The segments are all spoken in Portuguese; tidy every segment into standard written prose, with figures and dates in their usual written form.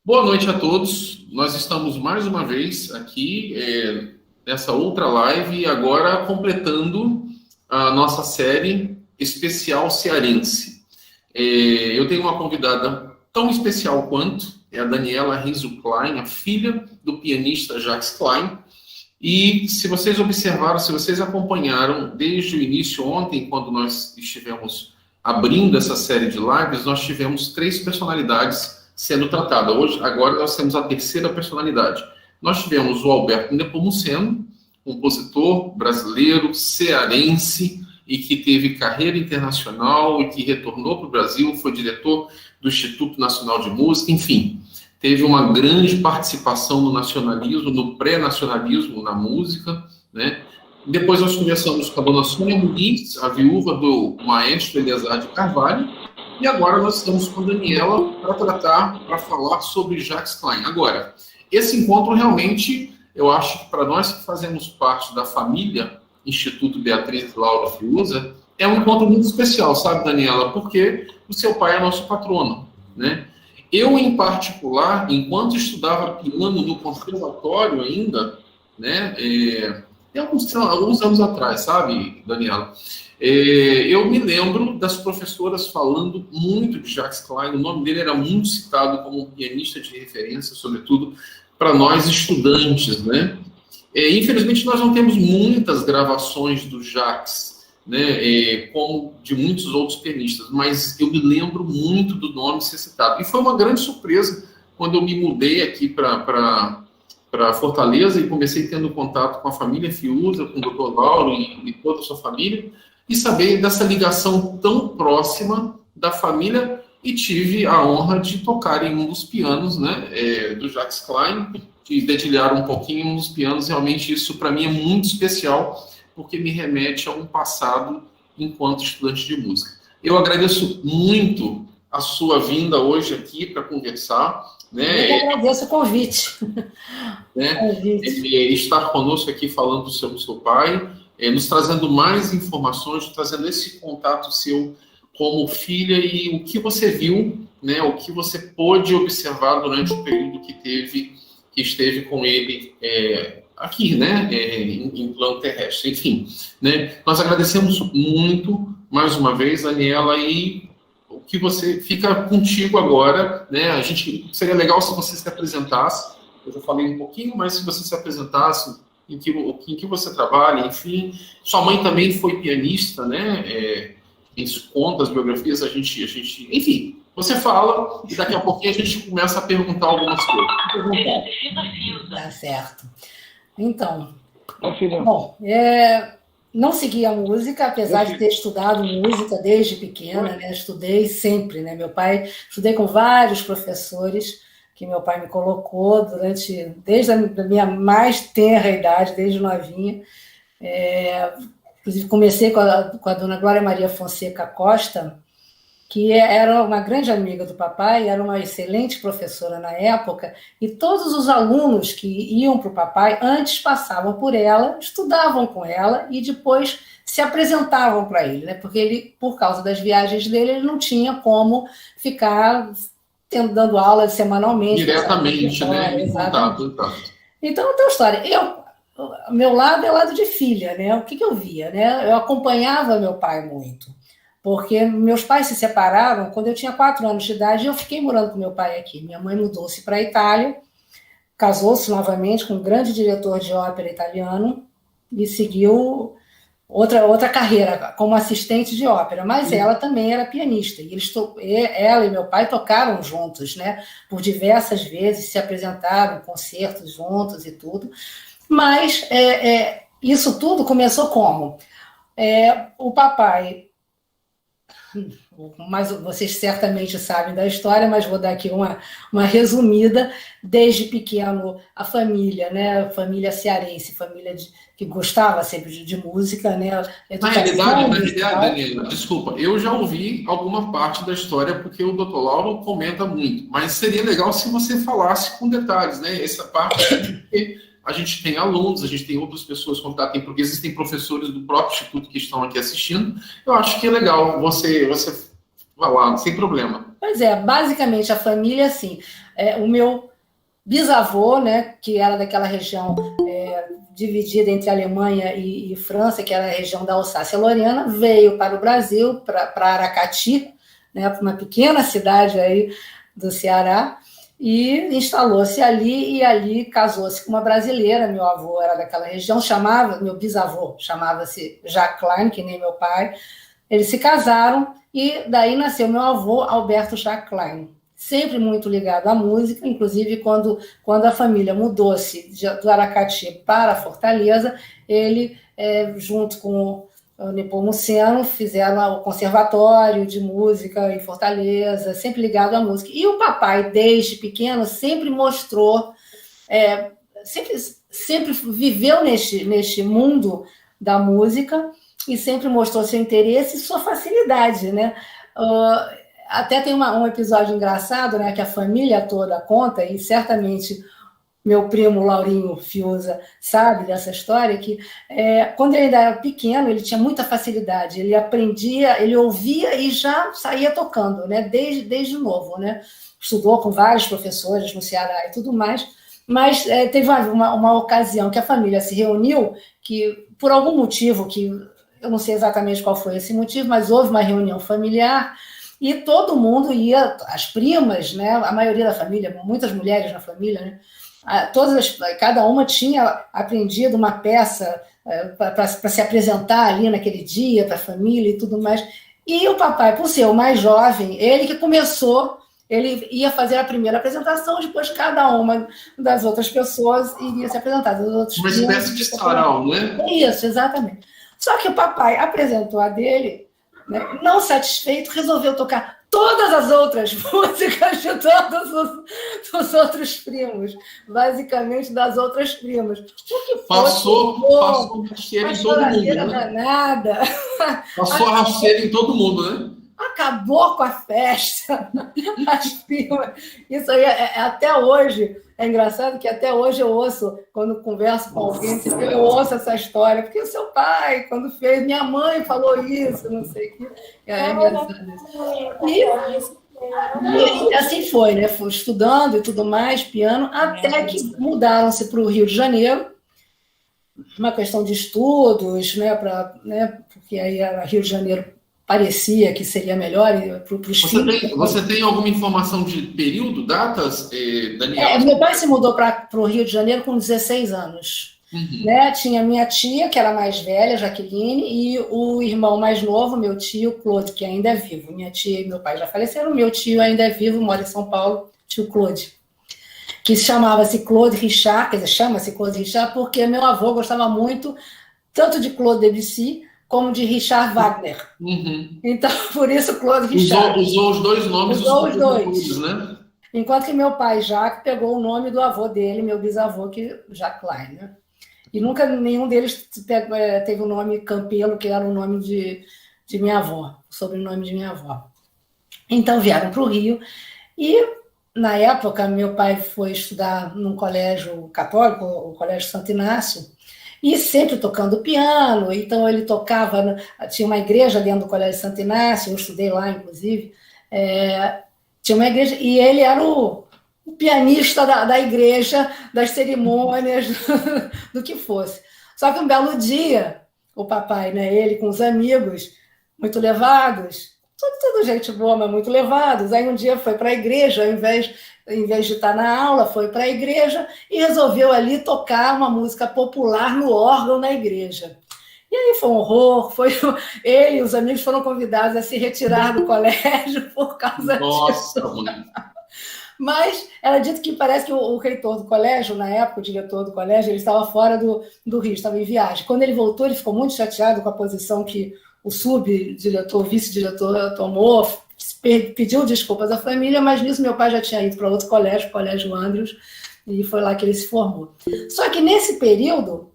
Boa noite a todos. Nós estamos mais uma vez aqui nessa outra live, agora completando a nossa série especial cearense. Eu tenho uma convidada tão especial quanto, é a Daniela Rizzo Klein, a filha do pianista Jacques Klein. E se vocês observaram, se vocês acompanharam desde o início ontem, quando nós estivemos abrindo essa série de lives, nós tivemos três personalidades sendo tratadas. Hoje, agora nós temos a terceira personalidade. Nós tivemos o Alberto Nepomuceno, compositor brasileiro, cearense, e que teve carreira internacional e que retornou para o Brasil, foi diretor do Instituto Nacional de Música, enfim, teve uma grande participação no nacionalismo, no pré-nacionalismo na música, né? Depois nós conversamos com a dona Sônia Muniz, a viúva do maestro Eleazar de Carvalho, e agora nós estamos com a Daniela para falar sobre Jacques Klein. Agora, esse encontro realmente, eu acho que para nós que fazemos parte da família Instituto Beatriz Laura Fiuza, é um encontro muito especial, sabe, Daniela? Porque o seu pai é nosso patrono, né? Eu, em particular, enquanto estudava piano no conservatório ainda, né, alguns anos atrás, sabe, Daniela? Eu me lembro das professoras falando muito de Jacques Klein, o nome dele era muito citado como um pianista de referência, sobretudo para nós estudantes, né? Infelizmente, nós não temos muitas gravações do Jacques, né, como de muitos outros pianistas, mas eu me lembro muito do nome ser citado. E foi uma grande surpresa quando eu me mudei aqui para Fortaleza e comecei tendo contato com a família Fiuza, com o Dr. Lauro e toda a sua família, e saber dessa ligação tão próxima da família, e tive a honra de tocar em um dos pianos, né, do Jacques Klein, de dedilhar um pouquinho nos pianos. Realmente isso para mim é muito especial, porque me remete a um passado enquanto estudante de música. Eu agradeço muito a sua vinda hoje aqui para conversar. Né? Eu agradeço o convite. Né? Estar conosco aqui falando sobre o seu pai, nos trazendo mais informações, trazendo esse contato seu como filha e o que você viu, né? O que você pôde observar durante o período que esteve com ele aqui, né, em plano terrestre. Enfim, né, nós agradecemos muito, mais uma vez, Daniela, e o que você fica contigo agora, né, seria legal se você se apresentasse, eu já falei um pouquinho, mas se você se apresentasse, em que você trabalha, enfim, sua mãe também foi pianista, né, isso conta as biografias, enfim, você fala e daqui a pouquinho a gente começa a perguntar algumas coisas. Tá certo. Então, bom, não segui a música, apesar de ter estudado música desde pequena, né? Estudei sempre, né? Estudei com vários professores que meu pai me colocou desde a minha mais tenra idade, desde novinha. Inclusive, comecei com a dona Glória Maria Fonseca Costa, que era uma grande amiga do papai, era uma excelente professora na época, e todos os alunos que iam para o papai, antes passavam por ela, estudavam com ela, e depois se apresentavam para ele, né? Porque ele, por causa das viagens dele, ele não tinha como ficar dando aula semanalmente. Diretamente, né? Exatamente. Então, história. Meu lado é lado de filha, né? O que eu via, né? Eu acompanhava meu pai muito, porque meus pais se separaram quando eu tinha 4 anos de idade e eu fiquei morando com meu pai aqui. Minha mãe mudou-se para a Itália, casou-se novamente com um grande diretor de ópera italiano e seguiu outra carreira como assistente de ópera, mas ela também era pianista, e ela e meu pai tocaram juntos, né? Por diversas vezes, se apresentaram em concertos juntos e tudo, mas isso tudo começou como? O papai, mas vocês certamente sabem da história, mas vou dar aqui uma resumida. Desde pequeno, a família, né, família cearense, que gostava sempre de música, né? Na realidade, Daniela, desculpa, eu já ouvi alguma parte da história, porque o Dr. Lauro comenta muito, mas seria legal se você falasse com detalhes, né? Essa parte, porque a gente tem alunos, a gente tem outras pessoas contatem, porque existem professores do próprio Instituto que estão aqui assistindo. Eu acho que é legal você falar, sem problema. Pois basicamente a família, assim, o meu bisavô, né, que era daquela região dividida entre Alemanha e França, que era a região da Alsácia-Lorena, veio para o Brasil, para Aracati, né, para uma pequena cidade aí do Ceará, e instalou-se ali, e ali casou-se com uma brasileira. Meu avô era daquela região, meu bisavô chamava-se Jacques Klein, que nem meu pai. Eles se casaram, e daí nasceu meu avô, Alberto Jacques Klein, sempre muito ligado à música. Inclusive quando a família mudou-se do Aracati para Fortaleza, ele, junto com o Nepomuceno, fizeram o conservatório de música em Fortaleza, sempre ligado à música. E o papai, desde pequeno, sempre mostrou, sempre viveu neste mundo da música e sempre mostrou seu interesse e sua facilidade, né? Até tem um episódio engraçado, né, que a família toda conta, e certamente meu primo Laurinho Fiuza sabe dessa história, que quando ele ainda era pequeno, ele tinha muita facilidade, ele aprendia, ele ouvia e já saía tocando, né, desde novo, né? Estudou com vários professores no Ceará e tudo mais, mas teve uma ocasião que a família se reuniu, que por algum motivo, que eu não sei exatamente qual foi esse motivo, mas houve uma reunião familiar, e todo mundo ia, as primas, né, a maioria da família, muitas mulheres na família, né, cada uma tinha aprendido uma peça para se apresentar ali naquele dia para a família e tudo mais. E o papai, por ser o mais jovem, ele que começou, ele ia fazer a primeira apresentação, depois cada uma das outras pessoas iria se apresentar. Uma espécie de sarau, né? Isso, exatamente. Só que o papai apresentou a dele, né, não satisfeito, resolveu tocar todas as outras músicas de todos os outros primos, basicamente das outras primas. O que passou rasteira em todo mundo, né? Danada. Passou a rasteira em todo mundo, né? Acabou com a festa, as primas. Isso aí até hoje, é engraçado que até hoje eu ouço, quando converso com alguém, eu ouço essa história, porque o seu pai, quando fez, minha mãe falou isso, não sei o que. É engraçado isso. E assim foi, né? Fui estudando e tudo mais, piano, até que mudaram-se para o Rio de Janeiro, uma questão de estudos, né? Porque aí era Rio de Janeiro, parecia que seria melhor para os filhos. Você tem alguma informação de período, datas, Daniela? Meu pai se mudou para o Rio de Janeiro com 16 anos. Uhum. Né? Tinha minha tia, que era mais velha, Jaqueline, e o irmão mais novo, meu tio, Claude, que ainda é vivo. Minha tia e meu pai já faleceram, meu tio ainda é vivo, mora em São Paulo, tio Claude, que chamava-se Claude Richard, quer dizer, chama-se Claude Richard, porque meu avô gostava muito, tanto de Claude Debussy, como de Richard Wagner. Uhum. Então, por isso, Claude Richard. Usou os dois nomes. Usou os dois. Né? Enquanto que meu pai, Jacques, pegou o nome do avô dele, meu bisavô, que Jacques Klein, né? E nunca nenhum deles teve o nome Campelo, que era o nome de minha avó, o sobrenome de minha avó. Então, vieram para o Rio. E, na época, meu pai foi estudar num colégio católico, o Colégio Santo Inácio, e sempre tocando piano. Então ele tocava, tinha uma igreja dentro do Colégio Santo Inácio, eu estudei lá, inclusive, tinha uma igreja, e ele era o pianista da igreja, das cerimônias, do que fosse. Só que um belo dia, o papai, né, ele com os amigos, muito levados, tudo gente boa, mas muito levados, aí um dia foi para a igreja, ao invés de estar na aula, foi para a igreja e resolveu ali tocar uma música popular no órgão na igreja. E aí foi um horror, ele e os amigos foram convidados a se retirar do colégio por causa disso. Mas era dito que parece que o reitor do colégio, na época, o diretor do colégio, ele estava fora do Rio, estava em viagem. Quando ele voltou, ele ficou muito chateado com a posição que o subdiretor, o vice-diretor tomou, pediu desculpas à família, mas nisso meu pai já tinha ido para outro colégio, o Colégio Andrews, e foi lá que ele se formou. Só que nesse período,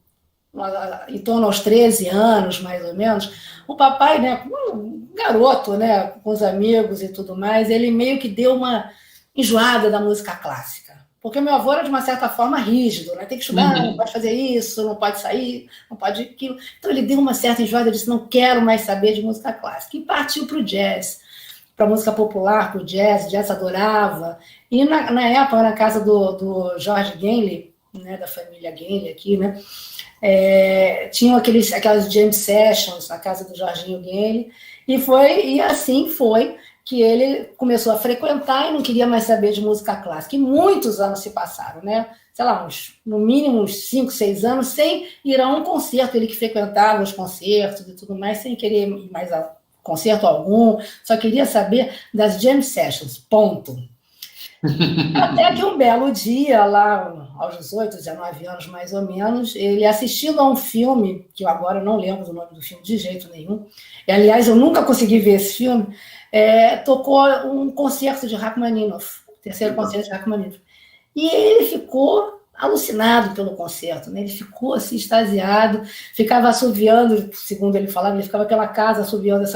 em torno aos 13 anos, mais ou menos, o papai, né, um garoto, né, com os amigos e tudo mais, ele meio que deu uma enjoada da música clássica. Porque meu avô era, de uma certa forma, rígido, né? Tem que estudar, não pode fazer isso, não pode sair, não pode aquilo. Então ele deu uma certa enjoada, disse, não quero mais saber de música clássica. E partiu para o jazz. para música popular, para o jazz adorava. E na época, na casa do George Gainley, né, da família Gainley aqui, né, tinham aquelas jam sessions na casa do Jorginho Gainley, e assim foi que ele começou a frequentar e não queria mais saber de música clássica. E muitos anos se passaram, né? Sei lá, no mínimo uns 5, 6 anos, sem ir a um concerto, ele que frequentava os concertos e tudo mais, sem querer ir mais a concerto algum, só queria saber das jam sessions, ponto. Até que um belo dia, lá aos 18, 19 anos mais ou menos, ele assistindo a um filme, que eu agora não lembro do nome do filme de jeito nenhum, e, aliás, eu nunca consegui ver esse filme, tocou um concerto de Rachmaninoff, o terceiro concerto de Rachmaninoff. E ele ficou alucinado pelo concerto, né? Ele ficou assim, extasiado, ficava assoviando, segundo ele falava, ele ficava pela casa assoviando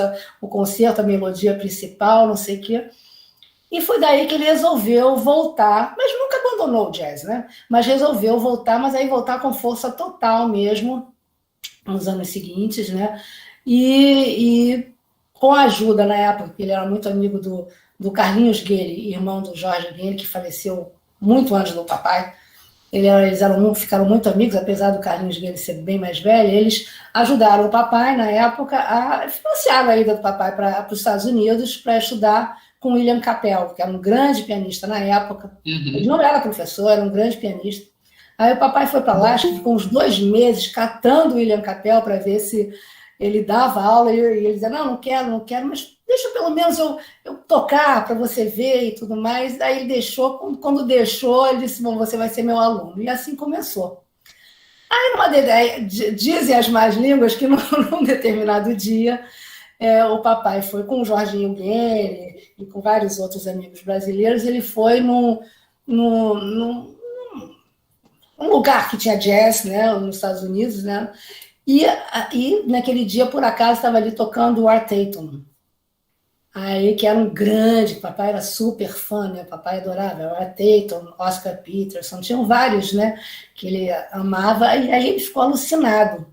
o concerto, a melodia principal, não sei o quê. E foi daí que ele resolveu voltar, mas nunca abandonou o jazz, né? Mas resolveu voltar, mas aí voltar com força total mesmo, nos anos seguintes, né? E com a ajuda, na época, que ele era muito amigo do Carlinhos Guelle, irmão do Jorge Guelle, que faleceu muito antes do papai. Ficaram muito amigos, apesar do Carlinhos Guelle ser bem mais velho. Eles ajudaram o papai, na época, a financiar a ida do papai para os Estados Unidos para estudar com William Capel, que era um grande pianista na época. Uhum. Ele não era professor, era um grande pianista. Aí o papai foi para lá, ficou uns 2 meses catando o William Capel para ver se ele dava aula, e ele dizia, não quero, mas deixa pelo menos eu tocar para você ver e tudo mais. Aí ele deixou, quando deixou, ele disse, bom, você vai ser meu aluno. E assim começou. Aí, dizem as más línguas que num determinado dia, o papai foi com o Jorginho Guelle e com vários outros amigos brasileiros, ele foi num lugar que tinha jazz, né, nos Estados Unidos, né? E naquele dia, por acaso, estava ali tocando o Art Tatum. Aí, que era um grande, o papai era super fã, né? O papai adorava, o Art Tatum, Oscar Peterson, tinham vários, né? Que ele amava, e aí ele ficou alucinado.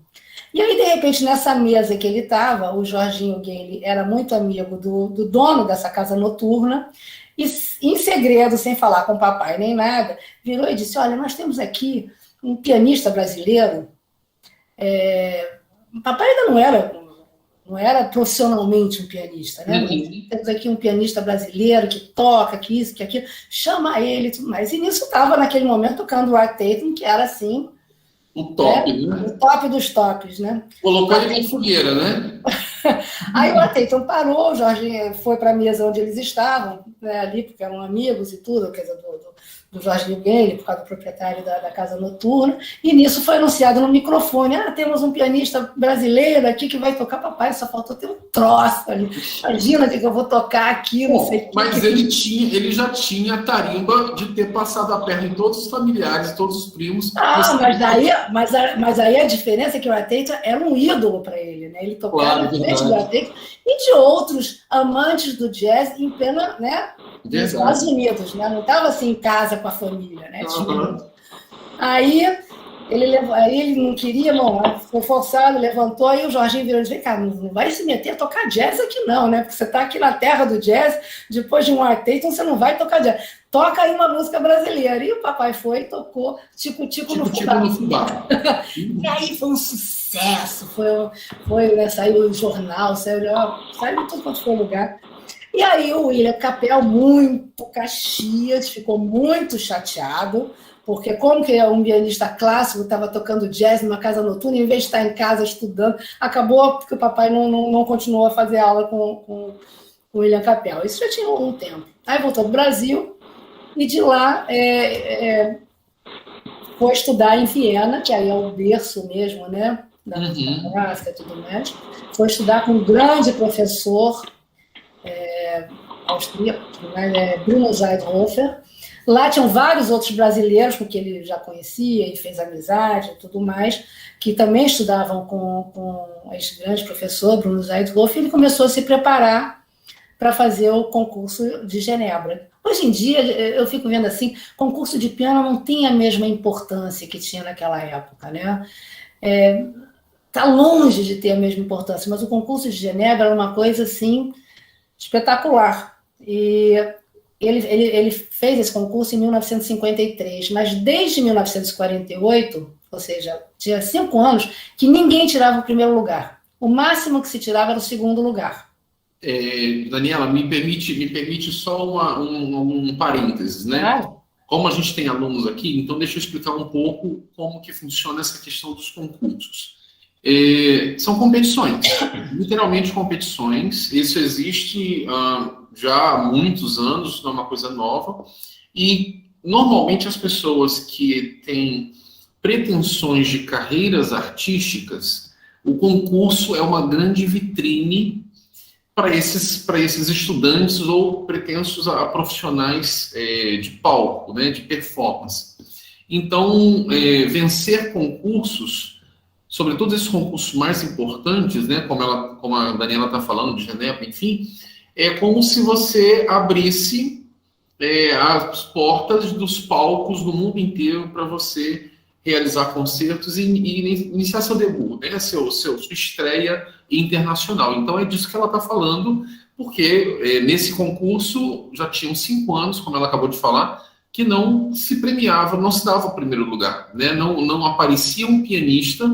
E aí, de repente, nessa mesa que ele estava, o Jorginho Guelle era muito amigo do dono dessa casa noturna, e em segredo, sem falar com o papai nem nada, virou e disse, olha, nós temos aqui um pianista brasileiro. O papai ainda não era profissionalmente um pianista, né? Uhum. Temos aqui um pianista brasileiro que toca, que isso, que aquilo, chama ele e tudo mais. E nisso estava, naquele momento, tocando o Art Tatum, que era assim... O top, né? O top dos tops, né? Colocou ele na fogueira, né? Aí o Art Tatum parou, o Jorge foi para a mesa onde eles estavam, né, ali, porque eram amigos e tudo, quer dizer, do Jorginho Guelle, por causa do proprietário da casa noturna, e nisso foi anunciado no microfone, temos um pianista brasileiro aqui que vai tocar, papai, só faltou ter um troço ali, imagina que eu vou tocar aqui, não sei. Mas ele já tinha a tarimba de ter passado a perna em todos os familiares, todos os primos. Mas aí a diferença é que o Art Tatum era um ídolo para ele, né? Ele tocava na frente do Art Tatum e de outros amantes do jazz em plena, né, nos Estados Unidos, né? Não estava assim em casa com a família, né? Uhum. Aí ele não queria, foi forçado, levantou, aí o Jorginho virou e disse, vem cá, não vai se meter a tocar jazz aqui não, né? Porque você está aqui na terra do jazz, depois de um Art Tatum, você não vai tocar jazz. Toca aí uma música brasileira. E o papai foi e tocou Tico-Tico no Fubá. E aí foi um sucesso, né, saiu o jornal, saiu tudo quanto foi lugar. E aí o William Capel, muito Caxias, ficou muito chateado, porque como que um pianista clássico estava tocando jazz numa casa noturna, em vez de estar em casa estudando, acabou porque o papai não continuou a fazer aula com o William Capel. Isso já tinha um tempo. Aí voltou para o Brasil, e de lá foi estudar em Viena, que aí é o berço mesmo, né, da música clássica e tudo mais. Foi estudar com um grande professor austríaco, Bruno Seidhofer. Lá tinham vários outros brasileiros com que ele já conhecia e fez amizade e tudo mais, que também estudavam com esse grande professor, Bruno Seidhofer, e ele começou a se preparar para fazer o concurso de Genebra. Hoje em dia, eu fico vendo assim, concurso de piano não tem a mesma importância que tinha naquela época, né? Está longe de ter a mesma importância, mas o concurso de Genebra era uma coisa assim espetacular. E ele fez esse concurso em 1953, mas desde 1948, ou seja, tinha 5 anos, que ninguém tirava o primeiro lugar. O máximo que se tirava era o segundo lugar. Daniela, me permite só um parênteses, né? Claro. Como a gente tem alunos aqui, então deixa eu explicar um pouco como que funciona essa questão dos concursos. São competições, literalmente competições. Isso existe já há muitos anos, não é uma coisa nova. E, normalmente, as pessoas que têm pretensões de carreiras artísticas, o concurso é uma grande vitrine para esses estudantes ou pretensos a profissionais de palco, né, de performance. Então, vencer concursos, sobretudo esses concursos mais importantes, né, como a Daniela está falando, de Genebra, enfim, é como se você abrisse as portas dos palcos do mundo inteiro para você realizar concertos e iniciar seu debut, né, sua estreia internacional. Então, é disso que ela está falando, porque nesse concurso já tinham 5 anos, como ela acabou de falar, que não se premiava, não se dava o primeiro lugar, né? Não aparecia um pianista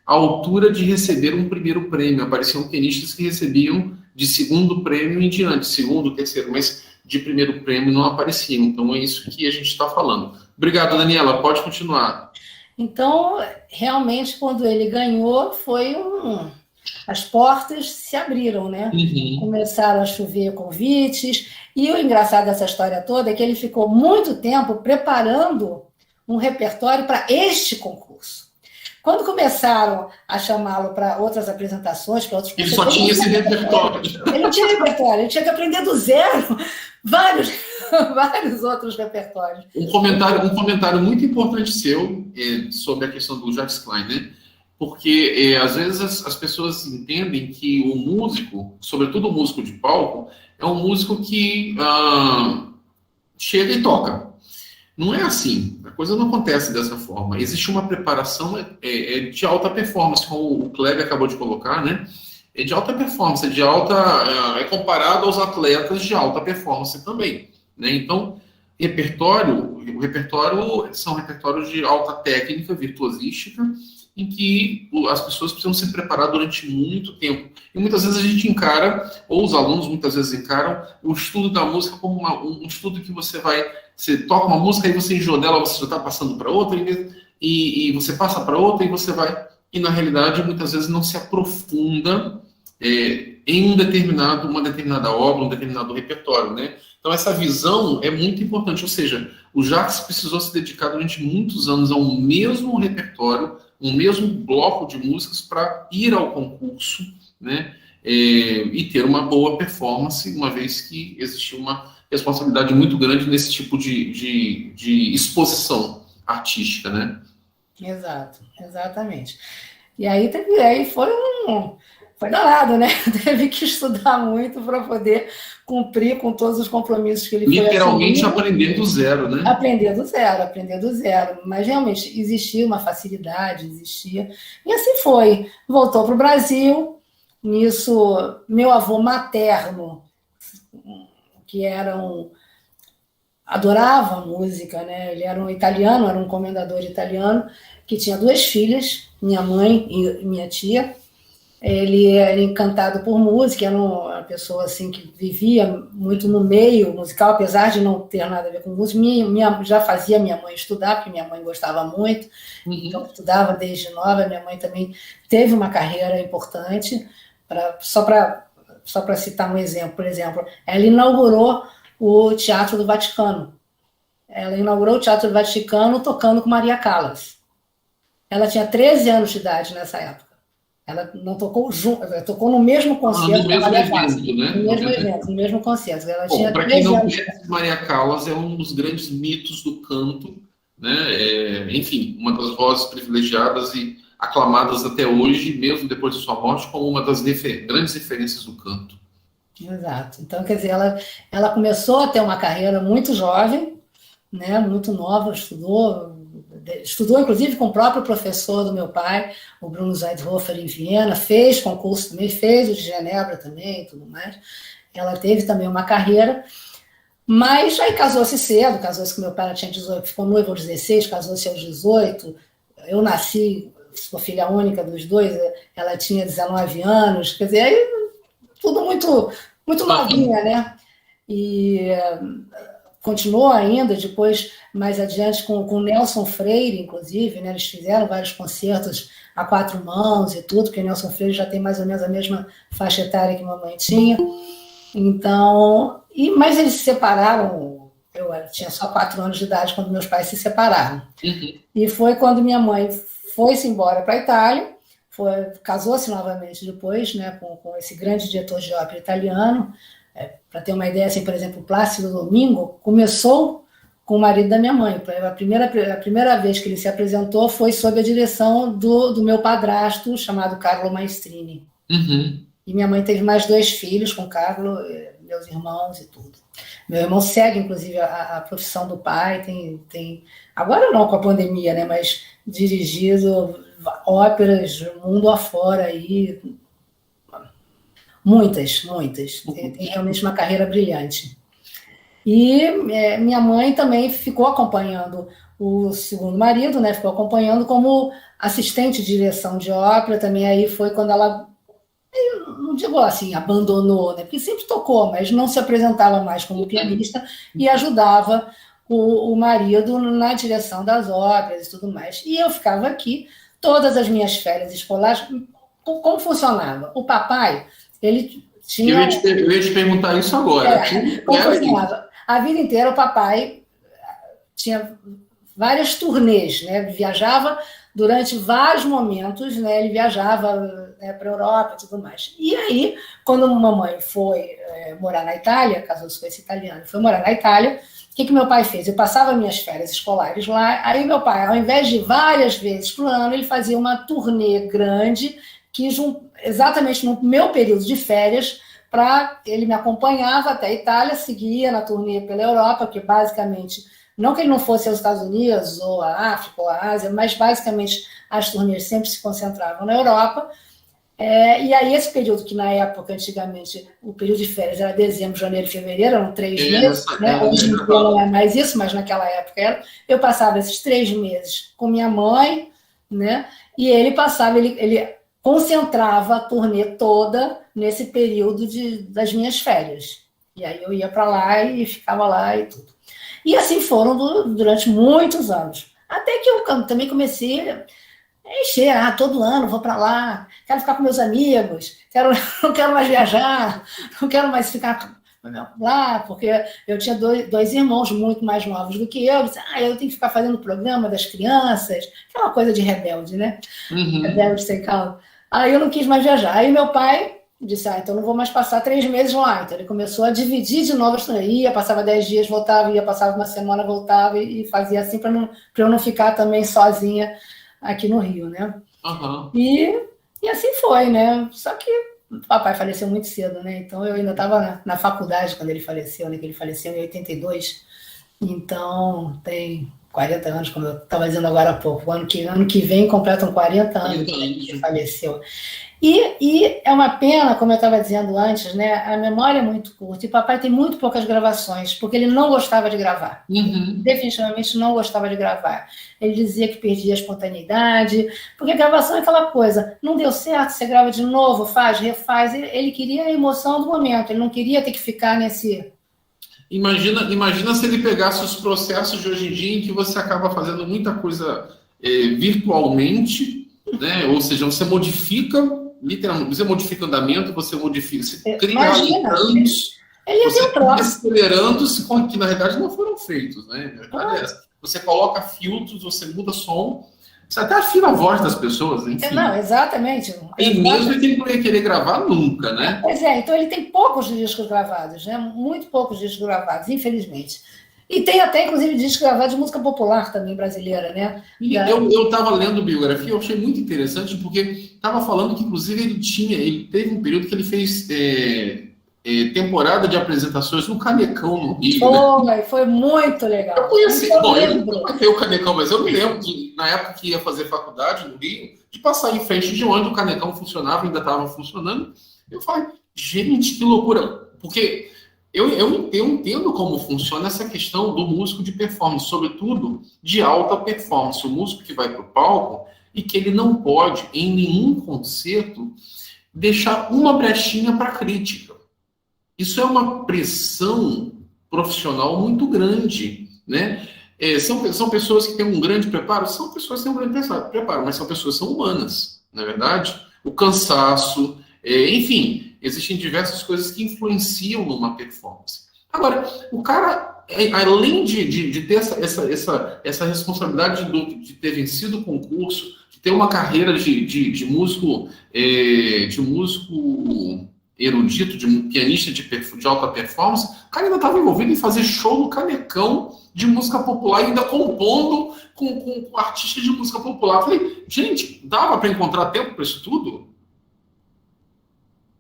à altura de receber um primeiro prêmio, apareciam pianistas que recebiam de segundo prêmio em diante, segundo, terceiro, mas de primeiro prêmio não apareciam. Então, é isso que a gente está falando. Obrigado, Daniela, pode continuar. Então, realmente, quando ele ganhou, as portas se abriram, né? Uhum. Começaram a chover convites, e o engraçado dessa história toda é que ele ficou muito tempo preparando um repertório para este concurso. Quando começaram a chamá-lo para outras apresentações, para outros concursos... Ele só tinha esse repertório. Ele não tinha repertório, ele tinha que aprender do zero vários outros repertórios. Um comentário muito importante seu sobre a questão do Jacques Klein, né? Porque, às vezes, as pessoas entendem que o músico, sobretudo o músico de palco, é um músico que chega e toca. Não é assim. A coisa não acontece dessa forma. Existe uma preparação de alta performance, como o Kleber acabou de colocar, né? É de alta performance, é comparado aos atletas de alta performance também, né? Então, o repertório são repertórios de alta técnica, virtuosística, em que as pessoas precisam se preparar durante muito tempo. E muitas vezes a gente encara, ou os alunos muitas vezes encaram, o estudo da música como um estudo que você toca uma música e você enjoa dela, você já está passando para outra, e você passa para outra e você vai... E, na realidade, muitas vezes não se aprofunda em uma determinada obra, um determinado repertório, né? Então, essa visão é muito importante. Ou seja, o Jacques precisou se dedicar durante muitos anos ao mesmo repertório, um mesmo bloco de músicas para ir ao concurso, né? E ter uma boa performance, uma vez que existia uma responsabilidade muito grande nesse tipo de exposição artística, né? Exato, exatamente. E aí foi danado, né? Teve que estudar muito para poder cumprir com todos os compromissos que ele foi assumindo. Literalmente aprender do zero, né? Aprender do zero. Mas realmente existia uma facilidade, existia. E assim foi. Voltou para o Brasil. Nisso, meu avô materno, que adorava música, né? Ele era um italiano, era um comendador italiano, que tinha 2 filhas, minha mãe e minha tia. Ele era encantado por música, era uma pessoa assim, que vivia muito no meio musical, apesar de não ter nada a ver com música. Já fazia minha mãe estudar, porque minha mãe gostava muito, então estudava desde nova. Minha mãe também teve uma carreira importante. Só para citar um exemplo, por exemplo, ela inaugurou o Teatro do Vaticano. Ela inaugurou o Teatro do Vaticano tocando com Maria Callas. Ela tinha 13 anos de idade nessa época. Ela não tocou junto, ela tocou no mesmo concerto. No mesmo evento, né? No mesmo evento, no mesmo concerto. Para quem não conhece, Maria Callas é um dos grandes mitos do canto, né? Enfim, uma das vozes privilegiadas e aclamadas até hoje, mesmo depois de sua morte, como uma das grandes referências do canto. Exato. Então, quer dizer, ela começou a ter uma carreira muito jovem, né? Muito nova, estudou inclusive com o próprio professor do meu pai, o Bruno Zeidhofer, em Viena, fez concurso também, fez o de Genebra também e tudo mais. ela teve também uma carreira, mas aí casou-se cedo, casou-se com meu pai, ela tinha 18, ficou noiva aos 16, casou-se aos 18, eu nasci, sou filha única dos dois, ela tinha 19 anos, quer dizer, aí tudo muito, muito novinha, né? E continuou ainda depois, mais adiante, com o Nelson Freire, inclusive, né? Eles fizeram vários concertos a 4 mãos e tudo, porque o Nelson Freire já tem mais ou menos a mesma faixa etária que mamãe tinha. Então, mas eles se separaram, eu tinha só 4 anos de idade quando meus pais se separaram. Uhum. E foi quando minha mãe foi-se embora para a Itália, casou-se novamente depois, né, com esse grande diretor de ópera italiano. Para ter uma ideia, assim, por exemplo, o Plácido Domingo começou com o marido da minha mãe. A primeira vez que ele se apresentou foi sob a direção do meu padrasto, chamado Carlo Maestrini. Uhum. E minha mãe teve mais 2 filhos com o Carlo, meus irmãos e tudo. Meu irmão segue, inclusive, a profissão do pai, tem agora não com a pandemia, né, mas dirigido óperas mundo afora aí, muitas. Tem realmente uma carreira brilhante. E minha mãe também ficou acompanhando o segundo marido, né, ficou acompanhando como assistente de direção de ópera, também aí foi quando ela, não digo assim, abandonou, né? Porque sempre tocou, mas não se apresentava mais como pianista e ajudava o marido na direção das óperas e tudo mais. E eu ficava aqui, todas as minhas férias escolares. Como funcionava? O papai, ele tinha... Eu ia te perguntar isso agora. Como funcionava? A vida inteira o papai tinha várias turnês, né? Viajava durante vários momentos, né? Ele viajava, né, para a Europa e tudo mais. E aí, quando a mamãe foi morar na Itália, casou-se com esse italiano, foi morar na Itália, o que meu pai fez? Eu passava minhas férias escolares lá, aí meu pai, ao invés de várias vezes por ano, ele fazia uma turnê grande, que exatamente no meu período de férias, ele me acompanhava até a Itália, seguia na turnê pela Europa, que basicamente... Não que ele não fosse aos Estados Unidos, ou a África, ou a Ásia, mas basicamente as turnês sempre se concentravam na Europa. E aí esse período, que na época, antigamente, o período de férias era dezembro, janeiro e fevereiro, eram 3 meses, né? Hoje em dia não é mais isso, mas naquela época era. Eu passava esses 3 meses com minha mãe, né? E ele concentrava a turnê toda nesse período das minhas férias. E aí eu ia para lá e ficava lá e tudo. E assim foram durante muitos anos. Até que eu também comecei a encher, todo ano vou para lá, quero ficar com meus amigos, não quero mais viajar, não quero mais ficar lá, porque eu tinha dois irmãos muito mais novos do que eu. Eu tenho que ficar fazendo o programa das crianças, aquela coisa de rebelde, né? Uhum. Rebelde sem calma. Aí eu não quis mais viajar. Aí meu pai disse, então não vou mais passar 3 meses lá. Então ele começou a dividir de novo, ia, passava 10 dias, voltava, ia, passava uma semana, voltava, e fazia assim para eu não ficar também sozinha aqui no Rio, né? Uhum. E assim foi, né? Só que o papai faleceu muito cedo, né? Então eu ainda estava na faculdade quando ele faleceu, né? Que ele faleceu em 82. Então tem 40 anos, como eu estava dizendo agora há pouco. Ano que vem completam 40 anos que ele faleceu. E é uma pena, como eu estava dizendo antes, né? A memória é muito curta e papai tem muito poucas gravações, porque ele não gostava de gravar. Uhum. Definitivamente não gostava de gravar. Ele dizia que perdia a espontaneidade, porque gravação é aquela coisa, não deu certo, você grava de novo, faz, refaz. Ele queria a emoção do momento, ele não queria ter que ficar nesse... Imagina se ele pegasse os processos de hoje em dia em que você acaba fazendo muita coisa virtualmente, né? Ou seja, você modifica, literalmente, você modifica o andamento, você cria planos, você cria acelerandos que na realidade não foram feitos, né? Aliás, você coloca filtros, você muda som, você até afina a voz das pessoas, enfim. Não, exatamente. E mesmo que ele não ia querer gravar nunca, né? Pois então ele tem poucos discos gravados, né? Muito poucos discos gravados, infelizmente. E tem até, inclusive, discos gravados de música popular também brasileira, né? Eu estava lendo biografia, eu achei muito interessante, porque estava falando que, inclusive, ele teve um período que ele fez temporada de apresentações no Canecão, no Rio. Foi muito legal. Eu conheci, eu nunca vi o Canecão, mas eu me lembro que, na época que ia fazer faculdade no Rio, de passar em frente de onde o Canecão funcionava, ainda estava funcionando. Eu falei, gente, que loucura. Porque eu entendo como funciona essa questão do músico de performance, sobretudo de alta performance. O músico que vai para o palco e que ele não pode, em nenhum concerto, deixar uma brechinha para crítica. Isso é uma pressão profissional muito grande, né? São pessoas que têm um grande preparo? São pessoas que têm um grande preparo, mas são pessoas que são humanas, não é verdade? O cansaço, enfim, existem diversas coisas que influenciam numa performance. Agora, o cara, além de ter essa responsabilidade de ter vencido o concurso, de ter uma carreira de músico erudito, de pianista de alta performance, o cara ainda estava envolvido em fazer show no Canecão de música popular, ainda compondo com artistas de música popular. Eu falei, gente, dava para encontrar tempo para isso tudo?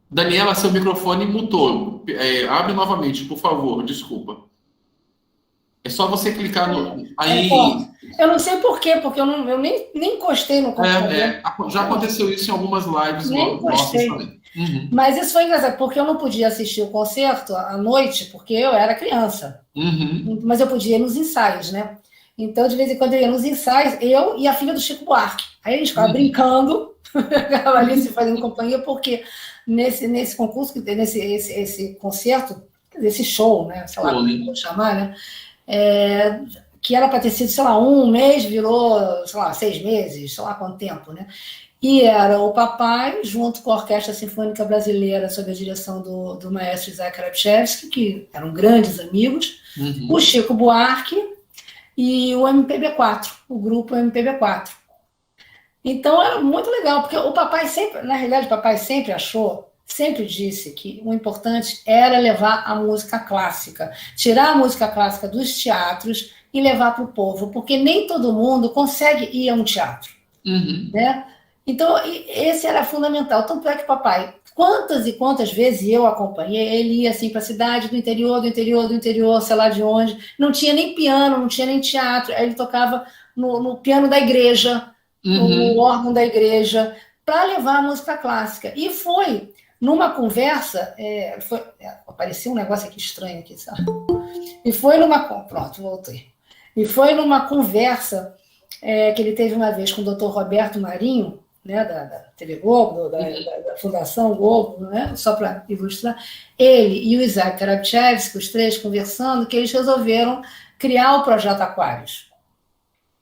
Daniela, seu microfone mutou. Abre novamente, por favor, desculpa. É só você clicar no... Aí... Eu não sei por quê, porque eu nem encostei no computador. Já aconteceu isso em algumas lives nossas também. Uhum. Mas isso foi engraçado, porque eu não podia assistir o concerto à noite, porque eu era criança. Uhum. Mas eu podia ir nos ensaios, né? Então, de vez em quando eu ia nos ensaios, eu e a filha do Chico Buarque. Aí a gente ficava brincando, ficava ali se fazendo companhia, porque nesse concurso, esse concerto, esse show, né? Sei lá como vou chamar, né? Que era para ter sido, sei lá, 1 mês, virou, sei lá, 6 meses, sei lá quanto tempo, né? E era o papai, junto com a Orquestra Sinfônica Brasileira, sob a direção do maestro Isaac Karabchevsky, que eram grandes amigos, o Chico Buarque e o MPB4, o grupo MPB4. Então era muito legal, porque o papai sempre, na realidade, o papai sempre disse que o importante era levar a música clássica, tirar a música clássica dos teatros e levar para o povo, porque nem todo mundo consegue ir a um teatro, né? Então, esse era fundamental. Tanto é que papai, quantas e quantas vezes eu acompanhei, ele ia assim para a cidade do interior, sei lá de onde, não tinha nem piano, não tinha nem teatro, aí ele tocava no piano da igreja, no órgão da igreja, para levar a música clássica. E foi numa conversa, apareceu um negócio aqui estranho aqui, sabe? E foi pronto, voltei. E foi numa conversa que ele teve uma vez com o Dr. Roberto Marinho, né, da TV Globo, da Fundação Globo, né, só para ilustrar, ele e o Isaac Karabchevsky, os três conversando, que eles resolveram criar o Projeto Aquários.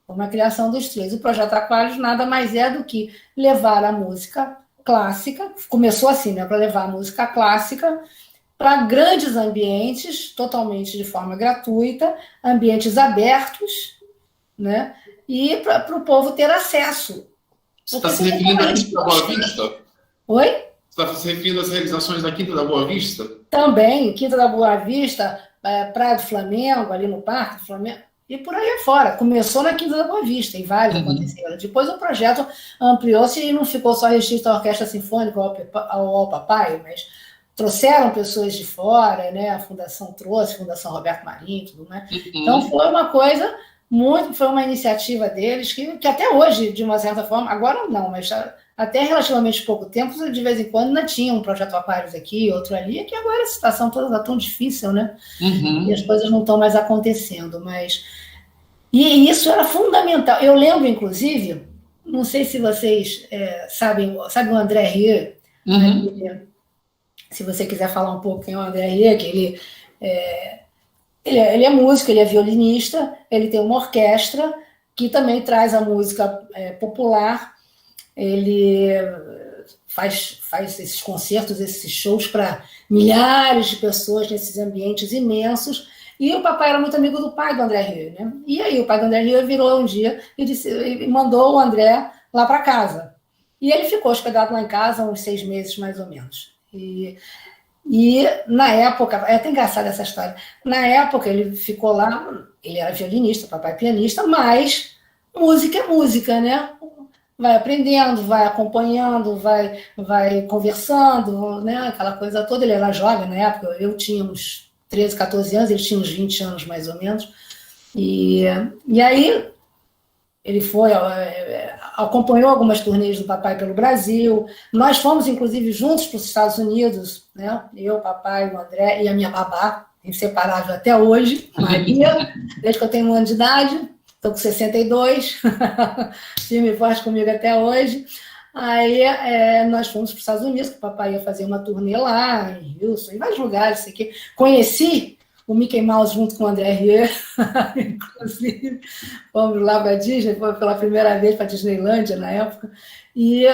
Uma criação dos três. O Projeto Aquários nada mais é do que levar a música clássica, começou assim, né, para levar a música clássica para grandes ambientes, totalmente de forma gratuita, ambientes abertos, né, e para o povo ter acesso. Você está se referindo à Quinta da Boa Vista? Oi? Você está se referindo às realizações da Quinta da Boa Vista? Também, Quinta da Boa Vista, Praia do Flamengo, ali no Parque do Flamengo, e por aí afora. Começou na Quinta da Boa Vista, em vários aconteceram. Depois o projeto ampliou-se e não ficou só restrito à Orquestra Sinfônica ao papai, mas trouxeram pessoas de fora, né? A Fundação trouxe, a Fundação Roberto Marinho, tudo mais. Então foi uma coisa... foi uma iniciativa deles que até hoje, de uma certa forma, agora não, mas até relativamente pouco tempo, de vez em quando ainda tinha um Projeto Aquários aqui, outro ali, que agora a situação toda está tão difícil, né? E as coisas não estão mais acontecendo, mas... E isso era fundamental. Eu lembro, inclusive, não sei se vocês sabem o André Rieu, se você quiser falar um pouco quem é o André Rieu, que ele é músico, ele é violinista, ele tem uma orquestra que também traz a música popular, ele faz esses concertos, esses shows para milhares de pessoas nesses ambientes imensos, e o papai era muito amigo do pai do André Rieu, né? E aí o pai do André Rieu virou um dia e mandou o André lá para casa. E ele ficou hospedado lá em casa uns 6 meses, mais ou menos. E na época, é até engraçada essa história, na época ele ficou lá, ele era violinista, papai pianista, mas música é música, né? Vai aprendendo, vai acompanhando, vai conversando, né? Aquela coisa toda. Ele era jovem na época, eu tinha uns 13, 14 anos, ele tinha uns 20 anos mais ou menos. E aí Ele acompanhou algumas turnês do papai pelo Brasil. Nós fomos, inclusive, juntos para os Estados Unidos, né? Eu, o papai, o André e a minha babá, inseparável até hoje, Maria, desde que eu tenho 1 ano de idade, estou com 62, firme e forte comigo até hoje. Aí nós fomos para os Estados Unidos, que o papai ia fazer uma turnê lá, em Houston, em vários lugares. Aqui. Conheci o Mickey Mouse junto com o André Rieu, inclusive, fomos lá para a Disney, foi pela primeira vez para a Disneylândia na época, e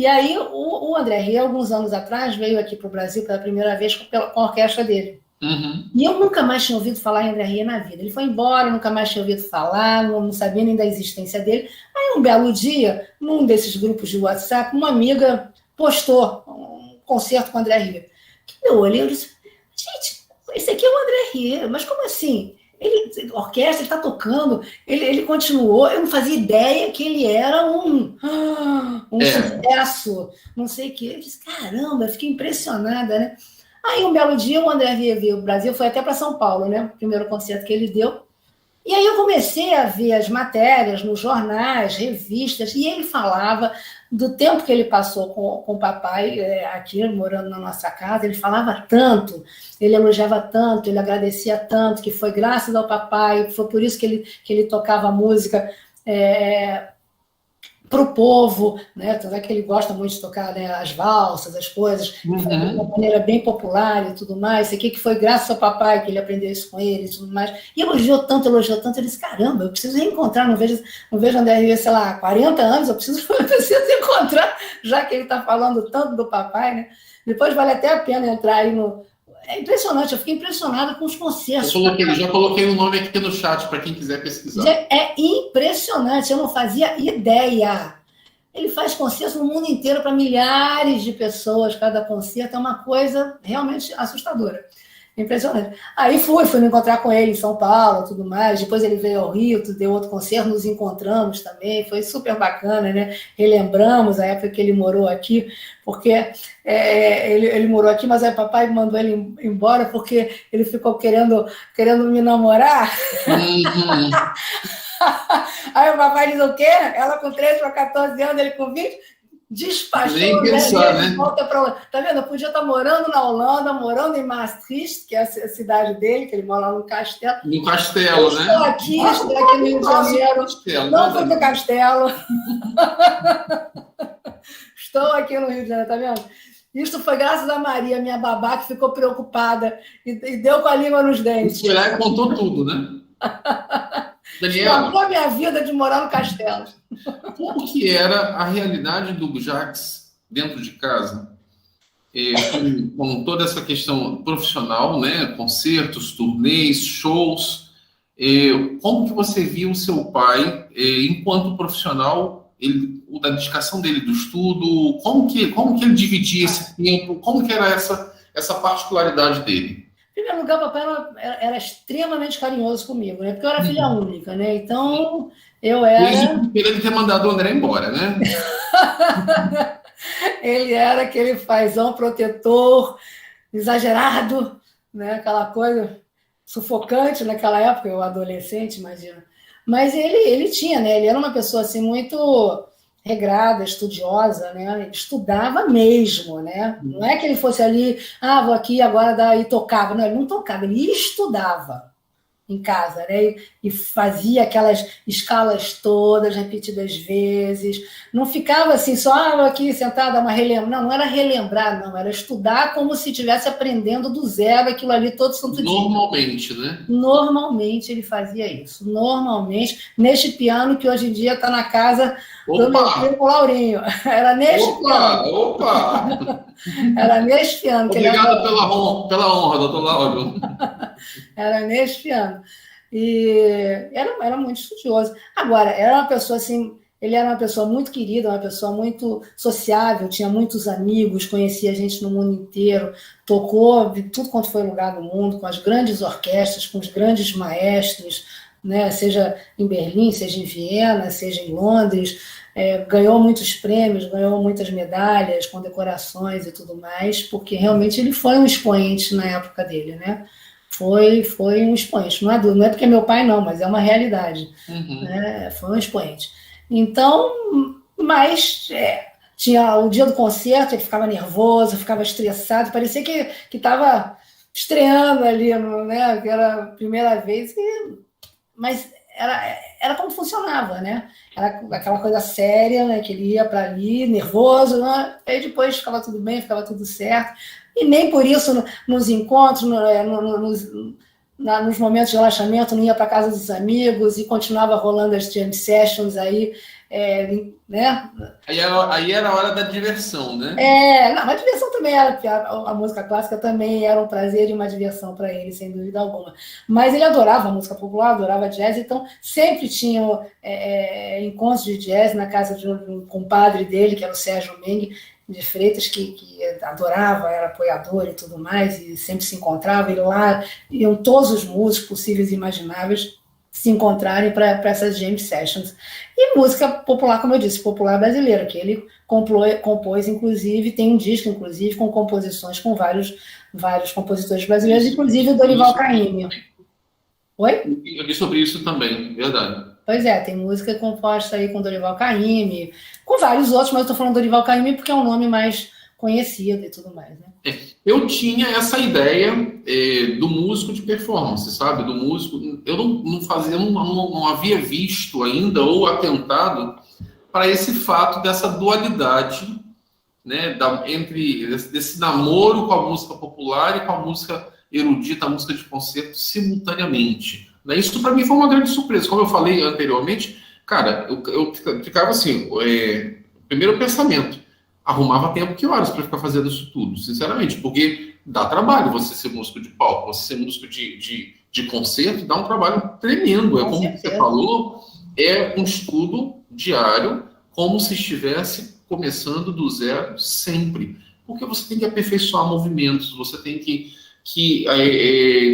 aí o André Rieu, alguns anos atrás, veio aqui para o Brasil pela primeira vez com a orquestra dele. Uhum. E eu nunca mais tinha ouvido falar em André Rieu na vida. Ele foi embora, nunca mais tinha ouvido falar, não sabia nem da existência dele. Aí, um belo dia, num desses grupos de WhatsApp, uma amiga postou um concerto com o André Rieu. Eu olhei e disse, gente, esse aqui é o André Rieu, mas como assim? Orquestra, ele está tocando, ele continuou, eu não fazia ideia que ele era um sucesso, não sei o quê. Eu disse, caramba, eu fiquei impressionada, né? Aí, um belo dia, o André Rieu veio ao Brasil, foi até para São Paulo, né? O primeiro concerto que ele deu. E aí eu comecei a ver as matérias nos jornais, revistas, e ele falava do tempo que ele passou com o papai aqui, morando na nossa casa. Ele falava tanto, ele elogiava tanto, ele agradecia tanto, que foi graças ao papai, foi por isso que ele tocava música para o povo, né? Tanto é que ele gosta muito de tocar, né, as valsas, as coisas, de uma maneira bem popular e tudo mais. Isso aqui que foi graças ao papai que ele aprendeu isso com ele e tudo mais. E elogiou tanto, eu disse, caramba, eu preciso reencontrar, não vejo André Rieu, sei lá, 40 anos, eu preciso encontrar, já que ele está falando tanto do papai, né? Depois vale até a pena entrar aí no... É impressionante, eu fiquei impressionada com os concertos. Já coloquei o nome aqui no chat para quem quiser pesquisar. É impressionante, eu não fazia ideia. Ele faz concertos no mundo inteiro para milhares de pessoas, cada concerto é uma coisa realmente assustadora. Impressionante. Aí fui me encontrar com ele em São Paulo, tudo mais. Depois ele veio ao Rio, deu outro concerto, nos encontramos também. Foi super bacana, né? Relembramos a época que ele morou aqui, porque ele morou aqui, mas aí o papai mandou ele embora porque ele ficou querendo me namorar. Uhum. Aí o papai diz o quê? Ela com 13 para 14 anos, ele com 20... despachou, nem pensar, né? Volta para... Tá vendo? Eu podia estar morando na Holanda, morando em Maastricht, que é a cidade dele, que ele mora lá no Castelo. No Castelo, né? Estou aqui no Rio de Janeiro. Não fui do Castelo. Estou aqui no Rio de Janeiro, tá vendo? Isso foi graças a Maria, minha babá, que ficou preocupada e deu com a língua nos dentes. Foi lá e contou tudo, né? Daniela, estragou a minha vida de morar no Castelo. Como que era a realidade do Jacques dentro de casa? Com toda essa questão profissional, né? Concertos, turnês, shows. Como que você via o seu pai enquanto profissional, da dedicação dele do estudo? Como que ele dividia esse tempo? Como que era essa particularidade dele? Em primeiro lugar, o papai era extremamente carinhoso comigo, né? Porque eu era filha única, né? Então, eu era... Desde ele ter mandado o André embora, né? Ele era aquele paizão protetor, exagerado, né? Aquela coisa sufocante naquela época, eu adolescente, imagina. Mas ele tinha, né? Ele era uma pessoa, assim, muito... regrada, estudiosa, né? Ele estudava mesmo, né? Não é que ele fosse ali, vou aqui agora e tocava. Não, ele não tocava, ele estudava em casa, né? E fazia aquelas escalas todas, repetidas vezes. Não ficava assim, só aqui sentada, não era relembrar, não. Era estudar como se estivesse aprendendo do zero aquilo ali todo santo dia. Normalmente, né? Normalmente ele fazia isso. Normalmente, neste piano que hoje em dia está na casa... do meu primo Laurinho. Era neste piano. Opa! Era neste piano. Obrigado pela honra, doutor Lauro. Era neste piano. E era muito estudioso. Agora, era uma pessoa assim... Ele era uma pessoa muito querida, uma pessoa muito sociável, tinha muitos amigos, conhecia gente no mundo inteiro, tocou de tudo quanto foi lugar do mundo, com as grandes orquestras, com os grandes maestros, né? Seja em Berlim, seja em Viena, seja em Londres, ganhou muitos prêmios, ganhou muitas medalhas, condecorações e tudo mais, porque realmente ele foi um expoente na época dele, né? foi um expoente. Não é porque é meu pai, não, mas é uma realidade. Né? Foi um expoente. Então, mas tinha o dia do concerto, ele ficava nervoso, ficava estressado, parecia que estava estreando ali, né? Que era a primeira vez, mas era como funcionava, né? Era aquela coisa séria, né? Que ele ia para ali, nervoso, né? Aí depois ficava tudo bem, ficava tudo certo. E nem por isso nos encontros, nos momentos de relaxamento, não ia para casa dos amigos e continuava rolando as jam sessions aí, né? Aí era a hora da diversão, né? Não, a diversão também era, a música clássica também era um prazer e uma diversão para ele, sem dúvida alguma. Mas ele adorava a música popular, adorava jazz, então sempre tinha encontros de jazz na casa de um compadre dele, que era o Sérgio Mengue de Freitas, que adorava, era apoiador e tudo mais, e sempre se encontrava, e lá iam todos os músicos possíveis e imagináveis se encontrarem para essas jam sessions. E música popular, como eu disse, popular brasileira, que ele compôs, inclusive, tem um disco, inclusive, com composições com vários compositores brasileiros, inclusive o Dorival Caymmi. Oi? Eu li sobre isso também, verdade. Pois tem música composta aí com Dorival Caymmi, com vários outros, mas eu estou falando Dorival Caymmi porque é um nome mais conhecido e tudo mais, né? Eu tinha essa ideia do músico de performance, sabe? Do músico. Eu não havia visto ainda ou atentado para esse fato dessa dualidade, né? Entre desse namoro com a música popular e com a música erudita, a música de concerto, simultaneamente. Né? Isso para mim foi uma grande surpresa. Como eu falei anteriormente, cara, eu ficava assim, primeiro pensamento. Arrumava tempo que horas para ficar fazendo isso tudo, sinceramente, porque dá trabalho você ser músico de palco, você ser músico de concerto, dá um trabalho tremendo. Como você falou, é um estudo diário, como se estivesse começando do zero sempre, porque você tem que aperfeiçoar movimentos, você tem que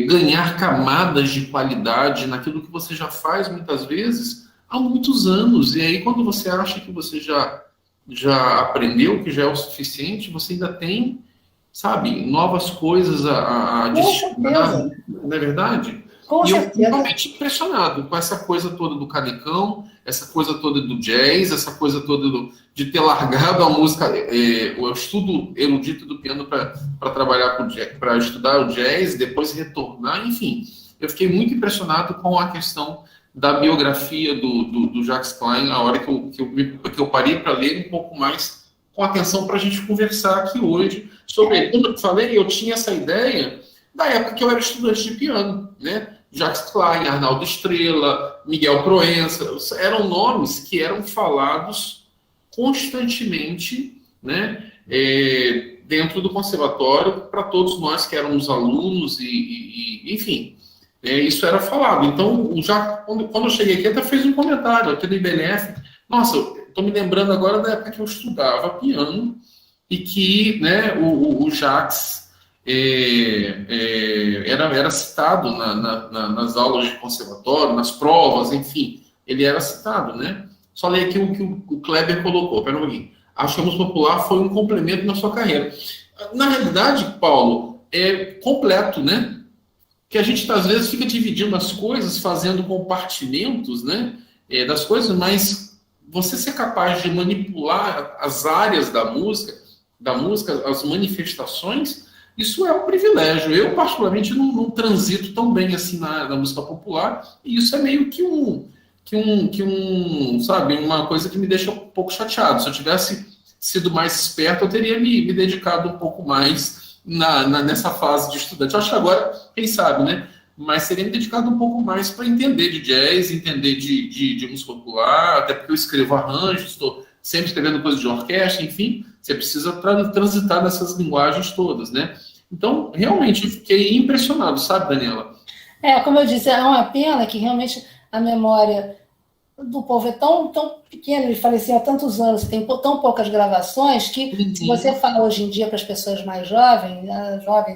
ganhar camadas de qualidade naquilo que você já faz muitas vezes há muitos anos, e aí quando você acha que você já aprendeu, que já é o suficiente, você ainda tem, sabe, novas coisas a destinar, não é verdade? Com certeza. Eu fico realmente impressionado com essa coisa toda do canecão, essa coisa toda do jazz, essa coisa toda de ter largado a música, o estudo erudito do piano para trabalhar para estudar o jazz, depois retornar, enfim. Eu fiquei muito impressionado com a questão da biografia do Jacques Klein, a hora que eu parei para ler um pouco mais com atenção para a gente conversar aqui hoje sobre ele. Como eu falei, eu tinha essa ideia da época que eu era estudante de piano, né? Jacques Klein, Arnaldo Estrela, Miguel Proença, eram nomes que eram falados constantemente, né? Dentro do conservatório, para todos nós que éramos alunos enfim, isso era falado. Então, quando eu cheguei aqui, até fez um comentário, até do IBNF. Nossa, estou me lembrando agora da época que eu estudava piano e que, né, o Jacques era citado nas aulas de conservatório, nas provas, enfim, ele era citado, né? Só ler aqui o que o Kleber colocou. Pera um pouquinho. Acho que a música popular foi um complemento na sua carreira. Na realidade, Paulo, é completo, né? Que a gente, às vezes, fica dividindo as coisas, fazendo compartimentos, né, das coisas, mas você ser capaz de manipular as áreas da música, as manifestações, isso é um privilégio. Eu, particularmente, não transito tão bem assim na música popular, e isso é meio que sabe, uma coisa que me deixa um pouco chateado. Se eu tivesse sido mais esperto, eu teria me dedicado um pouco mais nessa fase de estudante. Eu acho que agora, quem sabe, né? Mas seria me dedicado um pouco mais para entender de jazz, entender de música popular, até porque eu escrevo arranjos, estou sempre escrevendo coisas de orquestra, enfim, você precisa transitar nessas linguagens todas, né? Então, realmente, eu fiquei impressionado, sabe, Daniela? Como eu disse, é uma pena que realmente a memória do povo é tão pequeno, ele faleceu há tantos anos, tem tão poucas gravações, que se você fala hoje em dia para as pessoas mais jovens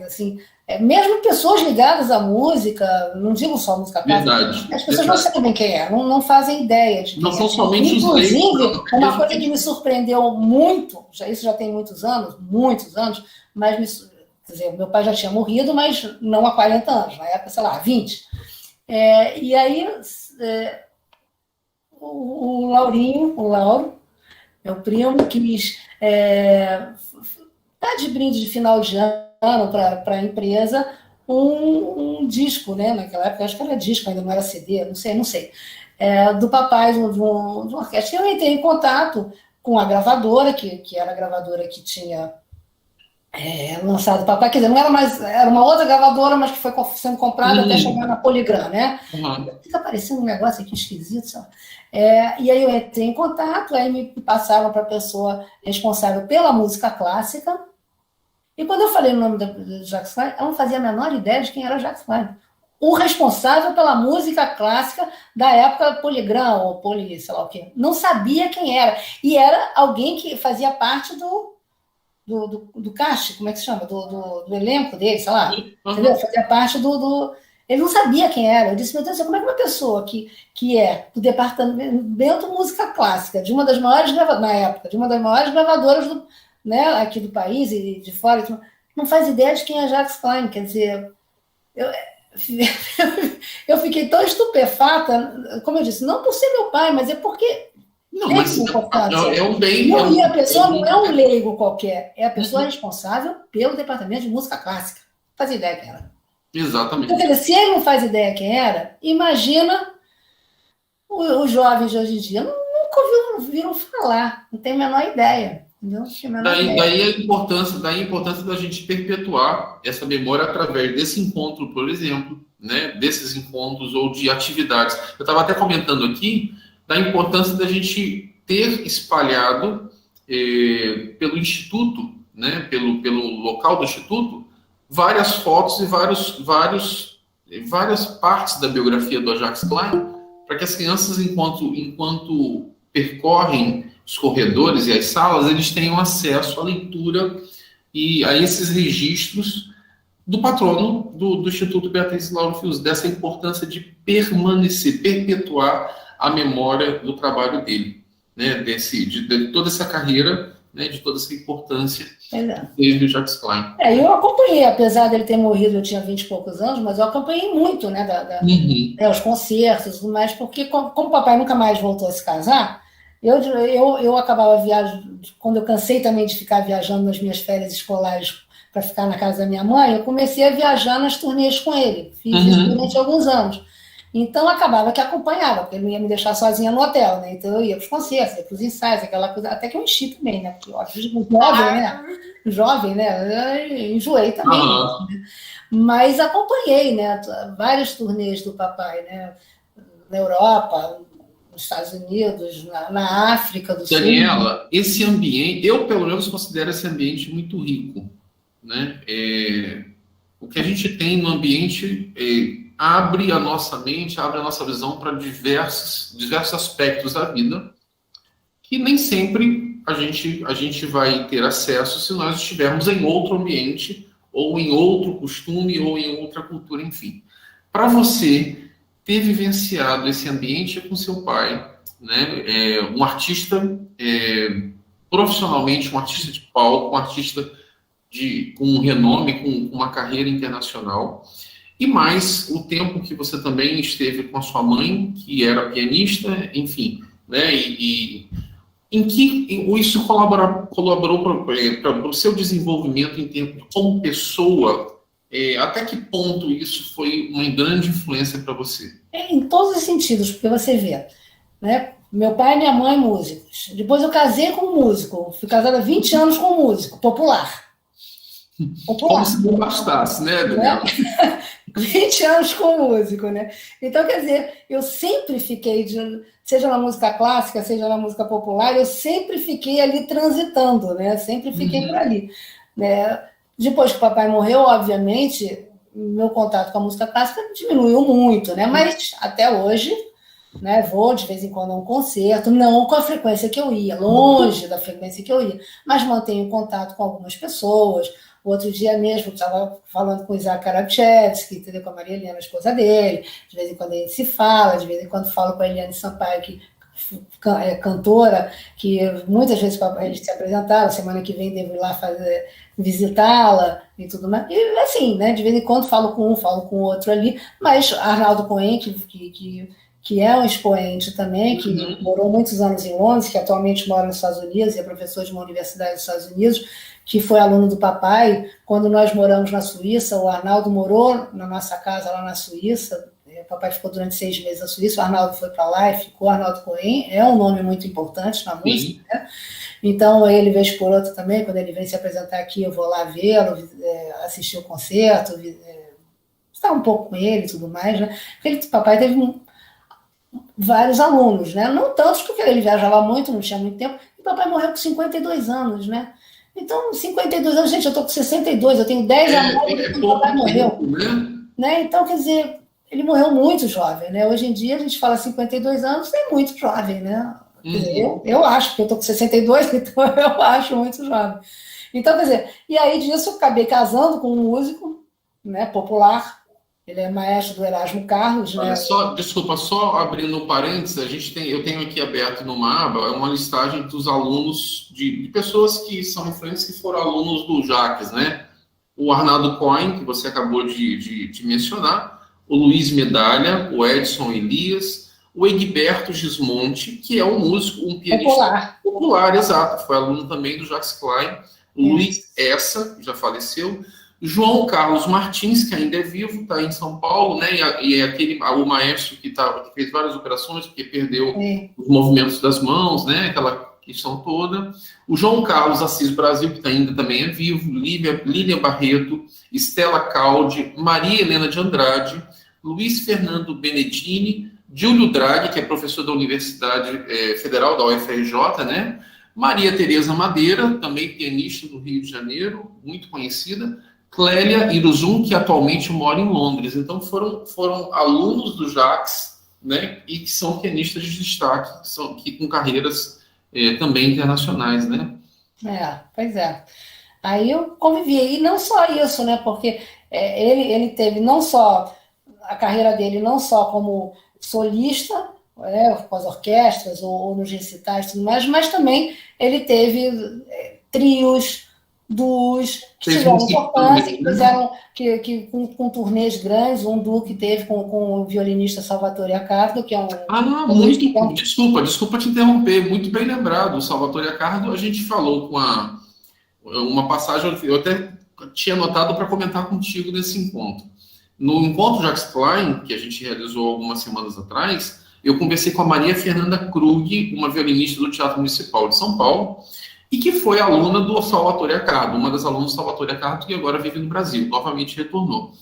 assim, mesmo pessoas ligadas à música, não digo só música clássica, as pessoas não sabem quem é, não fazem ideia de quem não são somente inclusive, uma coisa que me surpreendeu muito, isso já tem muitos anos, mas Quer dizer, meu pai já tinha morrido, mas não há 40 anos, na época, sei lá, 20. E aí, o Laurinho, o Lauro, meu primo, quis dar de brinde de final de ano para a empresa um disco, né? Naquela época, acho que era disco, ainda não era CD, não sei. Do papai de uma orquestra. Eu entrei em contato com a gravadora, que era a gravadora que tinha lançado o papai, quer dizer, não era mais, era uma outra gravadora, mas que foi sendo comprada até chegar na Polygram, né? Fica aparecendo um negócio aqui esquisito, sabe? E aí eu entrei em contato, aí me passaram para a pessoa responsável pela música clássica, e quando eu falei o nome do Jacques Klein, ela não fazia a menor ideia de quem era o Jacques Klein. O responsável pela música clássica da época Polygram, ou sei lá o quê. Não sabia quem era. E era alguém que fazia parte do cast, como é que se chama? Do elenco dele, sei lá. Entendeu? Fazia parte Ele não sabia quem era. Eu disse, meu Deus, como é que uma pessoa que é do departamento de música clássica, de uma das maiores na época, de uma das maiores gravadoras aqui do país e de fora, não faz ideia de quem é Jacques Klein. Quer dizer, eu fiquei tão estupefata, como eu disse, não por ser meu pai, mas é porque não, mas é um bem... E a pessoa não é um leigo qualquer, é a pessoa responsável pelo departamento de música clássica. Não faz ideia quem era. Exatamente. Então, se ele não faz ideia quem era, imagina os jovens de hoje em dia. Nunca ouviram falar, não tem a menor ideia. Daí a importância da gente perpetuar essa memória através desse encontro, por exemplo, né? Desses encontros ou de atividades. Eu estava até comentando aqui da importância da gente ter espalhado pelo Instituto, né? Pelo local do Instituto, várias fotos e várias partes da biografia do Jacques Klein, para que as crianças, enquanto percorrem os corredores e as salas, eles tenham acesso à leitura e a esses registros do patrono do Instituto Beatriz Lauro Fiuza, dessa importância de perpetuar a memória do trabalho dele, né, de toda essa carreira, né, de toda essa importância desde o Jacques Klein. Eu acompanhei, apesar dele ter morrido, eu tinha 20 e poucos anos, mas eu acompanhei muito, né, os concertos e tudo mais, porque como o papai nunca mais voltou a se casar, eu acabava viajando, quando eu cansei também de ficar viajando nas minhas férias escolares para ficar na casa da minha mãe, eu comecei a viajar nas turnês com ele. Fiz isso durante alguns anos. Então, acabava que acompanhava, porque ele não ia me deixar sozinha no hotel, né? Então, eu ia para os concertos, ia para os ensaios, aquela coisa, até que eu enchi também, né? Porque, jovem, né? Eu enjoei também. Né? Mas acompanhei, né? Várias turnês do papai, né? Na Europa, nos Estados Unidos, na África do Sul. Daniela, esse ambiente, eu pelo menos considero esse ambiente muito rico, né? O que a gente tem no ambiente abre a nossa mente, abre a nossa visão para diversos aspectos da vida que nem sempre a gente vai ter acesso se nós estivermos em outro ambiente, ou em outro costume, ou em outra cultura, enfim. Para você ter vivenciado esse ambiente com seu pai, né? Um artista profissionalmente, um artista de palco, um artista com um renome, com uma carreira internacional, e mais o tempo que você também esteve com a sua mãe, que era pianista, enfim, né? E em que isso colaborou para o seu desenvolvimento em tempo como pessoa? Até que ponto isso foi uma grande influência para você? Em todos os sentidos, porque você vê, né? Meu pai e minha mãe músicos. Depois eu casei com um músico. Fui casada há 20 anos com um músico popular. Como se não bastasse, né, Daniela? 20 anos com músico, né? Então, quer dizer, eu sempre fiquei, seja na música clássica, seja na música popular, eu sempre fiquei ali transitando, né? Sempre fiquei por ali. Né? Depois que o papai morreu, obviamente, meu contato com a música clássica diminuiu muito, né? Mas até hoje, né, vou de vez em quando a um concerto, não com a frequência que eu ia, longe da frequência que eu ia, mas mantenho contato com algumas pessoas. Outro dia mesmo, estava falando com o Isaac Karachevski, com a Maria Helena, a esposa dele. De vez em quando a gente se fala, de vez em quando falo com a Eliane Sampaio, que cantora, que muitas vezes eles se apresentaram, semana que vem devo ir lá visitá-la e tudo mais. E assim, né, de vez em quando falo com um, falo com o outro ali, mas Arnaldo Cohen, que é um expoente também, que morou muitos anos em Londres, que atualmente mora nos Estados Unidos e é professor de uma universidade dos Estados Unidos, que foi aluno do papai. Quando nós moramos na Suíça, o Arnaldo morou na nossa casa lá na Suíça. O papai ficou durante 6 meses na Suíça, o Arnaldo foi para lá e ficou. Arnaldo Cohen é um nome muito importante na música, né? Então, ele, vez por outra também, quando ele vem se apresentar aqui, eu vou lá vê-lo, assistir o concerto, estar um pouco com ele e tudo mais, né? Porque o papai teve vários alunos, né? Não tantos, porque ele viajava muito, não tinha muito tempo, e o papai morreu com 52 anos, né? Então, 52 anos, gente, eu estou com 62, eu tenho 10 anos quando o papai morreu. Né? Então, quer dizer, ele morreu muito jovem, né? Hoje em dia, a gente fala 52 anos, é muito jovem, né? Quer dizer, eu acho, porque eu estou com 62, então eu acho muito jovem. Então, quer dizer, e aí disso eu acabei casando com um músico, né, popular. Ele é maestro do Erasmo Carlos, né? Olha só, desculpa, só abrindo um parênteses, eu tenho aqui aberto numa aba uma listagem dos alunos, de pessoas que são influentes, que foram alunos do Jacques, né? O Arnaldo Cohen, que você acabou de mencionar, o Luiz Medalha, o Edson Elias, o Egberto Gismonti, que é um músico, um pianista popular, exato, foi aluno também do Jacques Klein, o Luiz Essa, que já faleceu, João Carlos Martins, que ainda é vivo, está em São Paulo, né? E é o maestro que fez várias operações, porque perdeu os movimentos das mãos, né? Aquela questão toda. O João Carlos Assis Brasil, que ainda também é vivo, Lilian Barreto, Estela Caldi, Maria Helena de Andrade, Luiz Fernando Benedini, Júlio Draghi, que é professor da Universidade Federal da UFRJ, né? Maria Tereza Madeira, também pianista do Rio de Janeiro, muito conhecida. Clélia Iruzum, que atualmente mora em Londres. Então, foram alunos do Jacques, né, e que são pianistas de destaque, que com carreiras também internacionais, né? Pois é. Aí eu convivi, e não só isso, né, porque ele teve não só a carreira dele, não só como solista, com as orquestras ou nos recitais e tudo mais, mas também ele teve trios, duos, que tiveram importância, que fizeram com turnês grandes, um duo que teve com o violinista Salvatore Accardo, que é um... Desculpa te interromper, muito bem lembrado. O Salvatore Accardo, a gente falou com uma passagem, eu até tinha anotado para comentar contigo nesse encontro. No encontro Jacques Klein, que a gente realizou algumas semanas atrás, eu conversei com a Maria Fernanda Krug, uma violinista do Teatro Municipal de São Paulo, e que foi aluna do Salvatore Accardo, uma das alunas do Salvatore Accardo, que agora vive no Brasil, novamente retornou.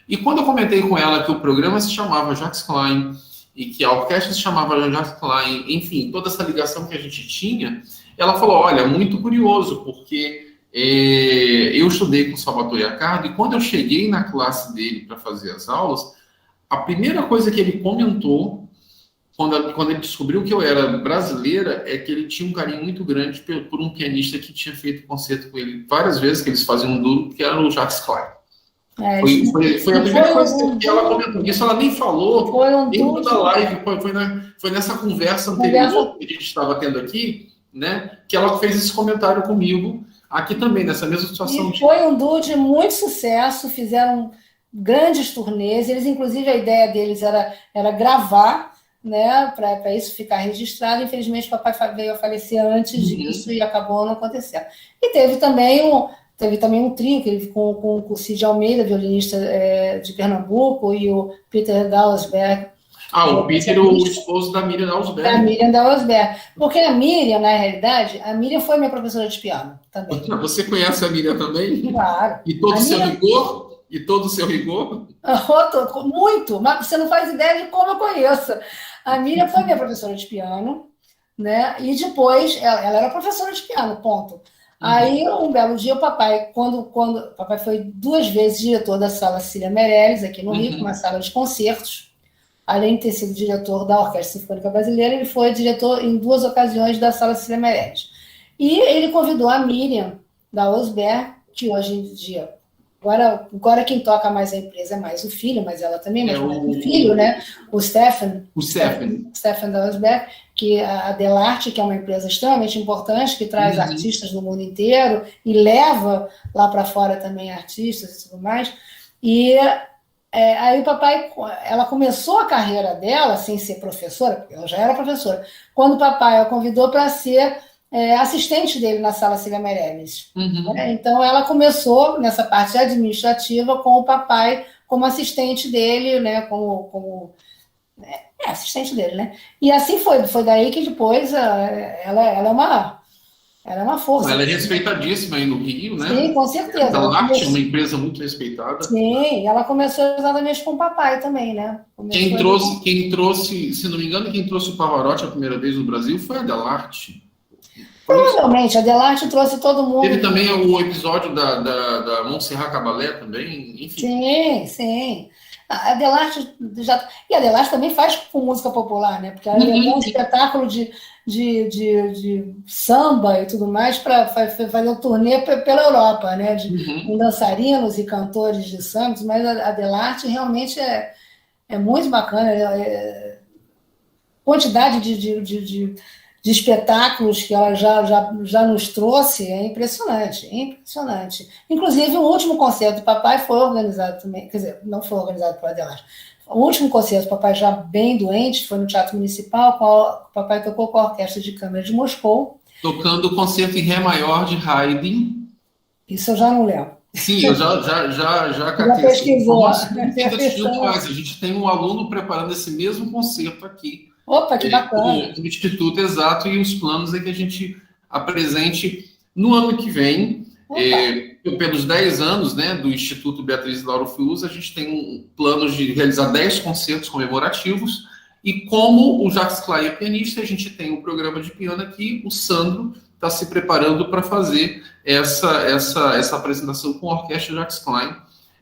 E quando eu comentei com ela que o programa se chamava Jacques Klein, e que a orquestra se chamava Jacques Klein, enfim, toda essa ligação que a gente tinha, ela falou, olha, muito curioso, porque eu estudei com o Salvatore Accardo, e quando eu cheguei na classe dele para fazer as aulas, a primeira coisa que ele comentou, quando ele descobriu que eu era brasileira, é que ele tinha um carinho muito grande por um pianista que tinha feito concerto com ele várias vezes, que eles faziam um duo, que era o Jacques Klein. Foi a primeira coisa que ela comentou. Isso ela nem falou dentro da live, foi nessa conversa anterior que a gente estava tendo aqui, né, que ela fez esse comentário comigo, aqui também, nessa mesma situação. E foi um duo de muito sucesso, fizeram grandes turnês, eles, inclusive, a ideia deles era gravar, né, para isso ficar registrado. Infelizmente, o papai veio a falecer antes disso e acabou não acontecendo. E teve também um trio que ele com o Cid Almeida, violinista de Pernambuco, e o Peter Dausberg. O Peter, o esposo da Miriam Dausberg. Da Miriam Dausberg. Porque a Miriam, na realidade, a Miriam foi minha professora de piano também. Você conhece a Miriam também? Claro. E todo o seu rigor? E todo o seu rigor? Muito, mas você não faz ideia de como eu conheço. A Miriam foi minha professora de piano, né? E depois ela era professora de piano, ponto. Aí, um belo dia, o papai, quando o papai foi 2 vezes diretor da Sala Cecília Meirelles, aqui no Rio, uma sala de concertos, além de ter sido diretor da Orquestra Sinfônica Brasileira, ele foi diretor em 2 ocasiões da Sala Cecília Meirelles. E ele convidou a Miriam Dausberg, que hoje em dia Agora quem toca mais a empresa é mais o filho, mas ela também, mas o filho, né? O Stefan Dalsberg, que a Delarte, que é uma empresa extremamente importante, que traz artistas do mundo inteiro e leva lá para fora também artistas e tudo mais. E aí ela começou a carreira dela sem ser professora, porque ela já era professora, quando o papai a convidou para ser assistente dele na Sala Cília Meirelles. Então, ela começou nessa parte administrativa com o papai como assistente dele, né, como assistente dele, né? E assim foi daí que depois ela é uma força. Ela é respeitadíssima aí no Rio, né? Sim, com certeza. A Delarte é uma empresa muito respeitada. Sim, ela começou exatamente com o papai também, né? Quem trouxe, se não me engano, quem trouxe o Pavarotti a primeira vez no Brasil foi a Delarte. Provavelmente, a Delarte trouxe todo mundo. Teve também o episódio da Montserrat Caballé também, enfim. Sim. A Delarte e a Delarte também faz com música popular, né? Porque ela levou um espetáculo de samba e tudo mais para fazer um turnê pela Europa, né? Com dançarinos e cantores de samba, mas a Delarte realmente é muito bacana. Quantidade de espetáculos que ela já nos trouxe é impressionante. Inclusive, o último concerto do papai foi organizado também, quer dizer, não foi organizado por Adelaide. O último concerto do papai, já bem doente, foi no Teatro Municipal, o papai tocou com a Orquestra de Câmara de Moscou. Tocando o concerto em Ré maior de Haydn. Isso eu já não lembro. Sim, eu já pesquisou. A gente tem um aluno preparando esse mesmo concerto aqui. Opa, que bacana. No Instituto, exato, e os planos é que a gente apresente no ano que vem, pelos 10 anos, né, do Instituto Beatriz Lauro Fius, a gente tem um plano de realizar 10 concertos comemorativos, e como o Jacques Klein é pianista, a gente tem um programa de piano aqui, o Sandro está se preparando para fazer essa apresentação com a Orquestra Jacques Klein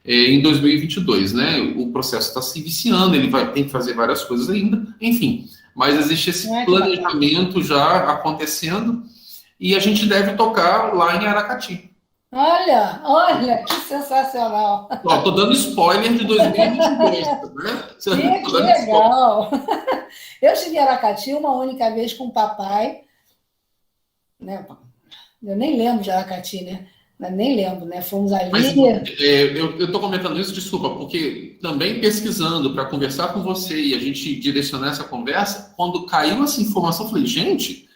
em 2022, né? O processo está se viciando, ele tem que fazer várias coisas ainda, enfim. Mas existe esse planejamento já acontecendo e a gente deve tocar lá em Aracati. Olha, que sensacional! Estou dando spoiler de 2022, né? Que legal! Eu estive em Aracati uma única vez com o papai, né? Eu nem lembro de Aracati, né? Nem lembro, né? Fomos ali. Mas eu estou comentando isso, desculpa, porque também pesquisando para conversar com você e a gente direcionar essa conversa, quando caiu essa informação, eu falei, gente,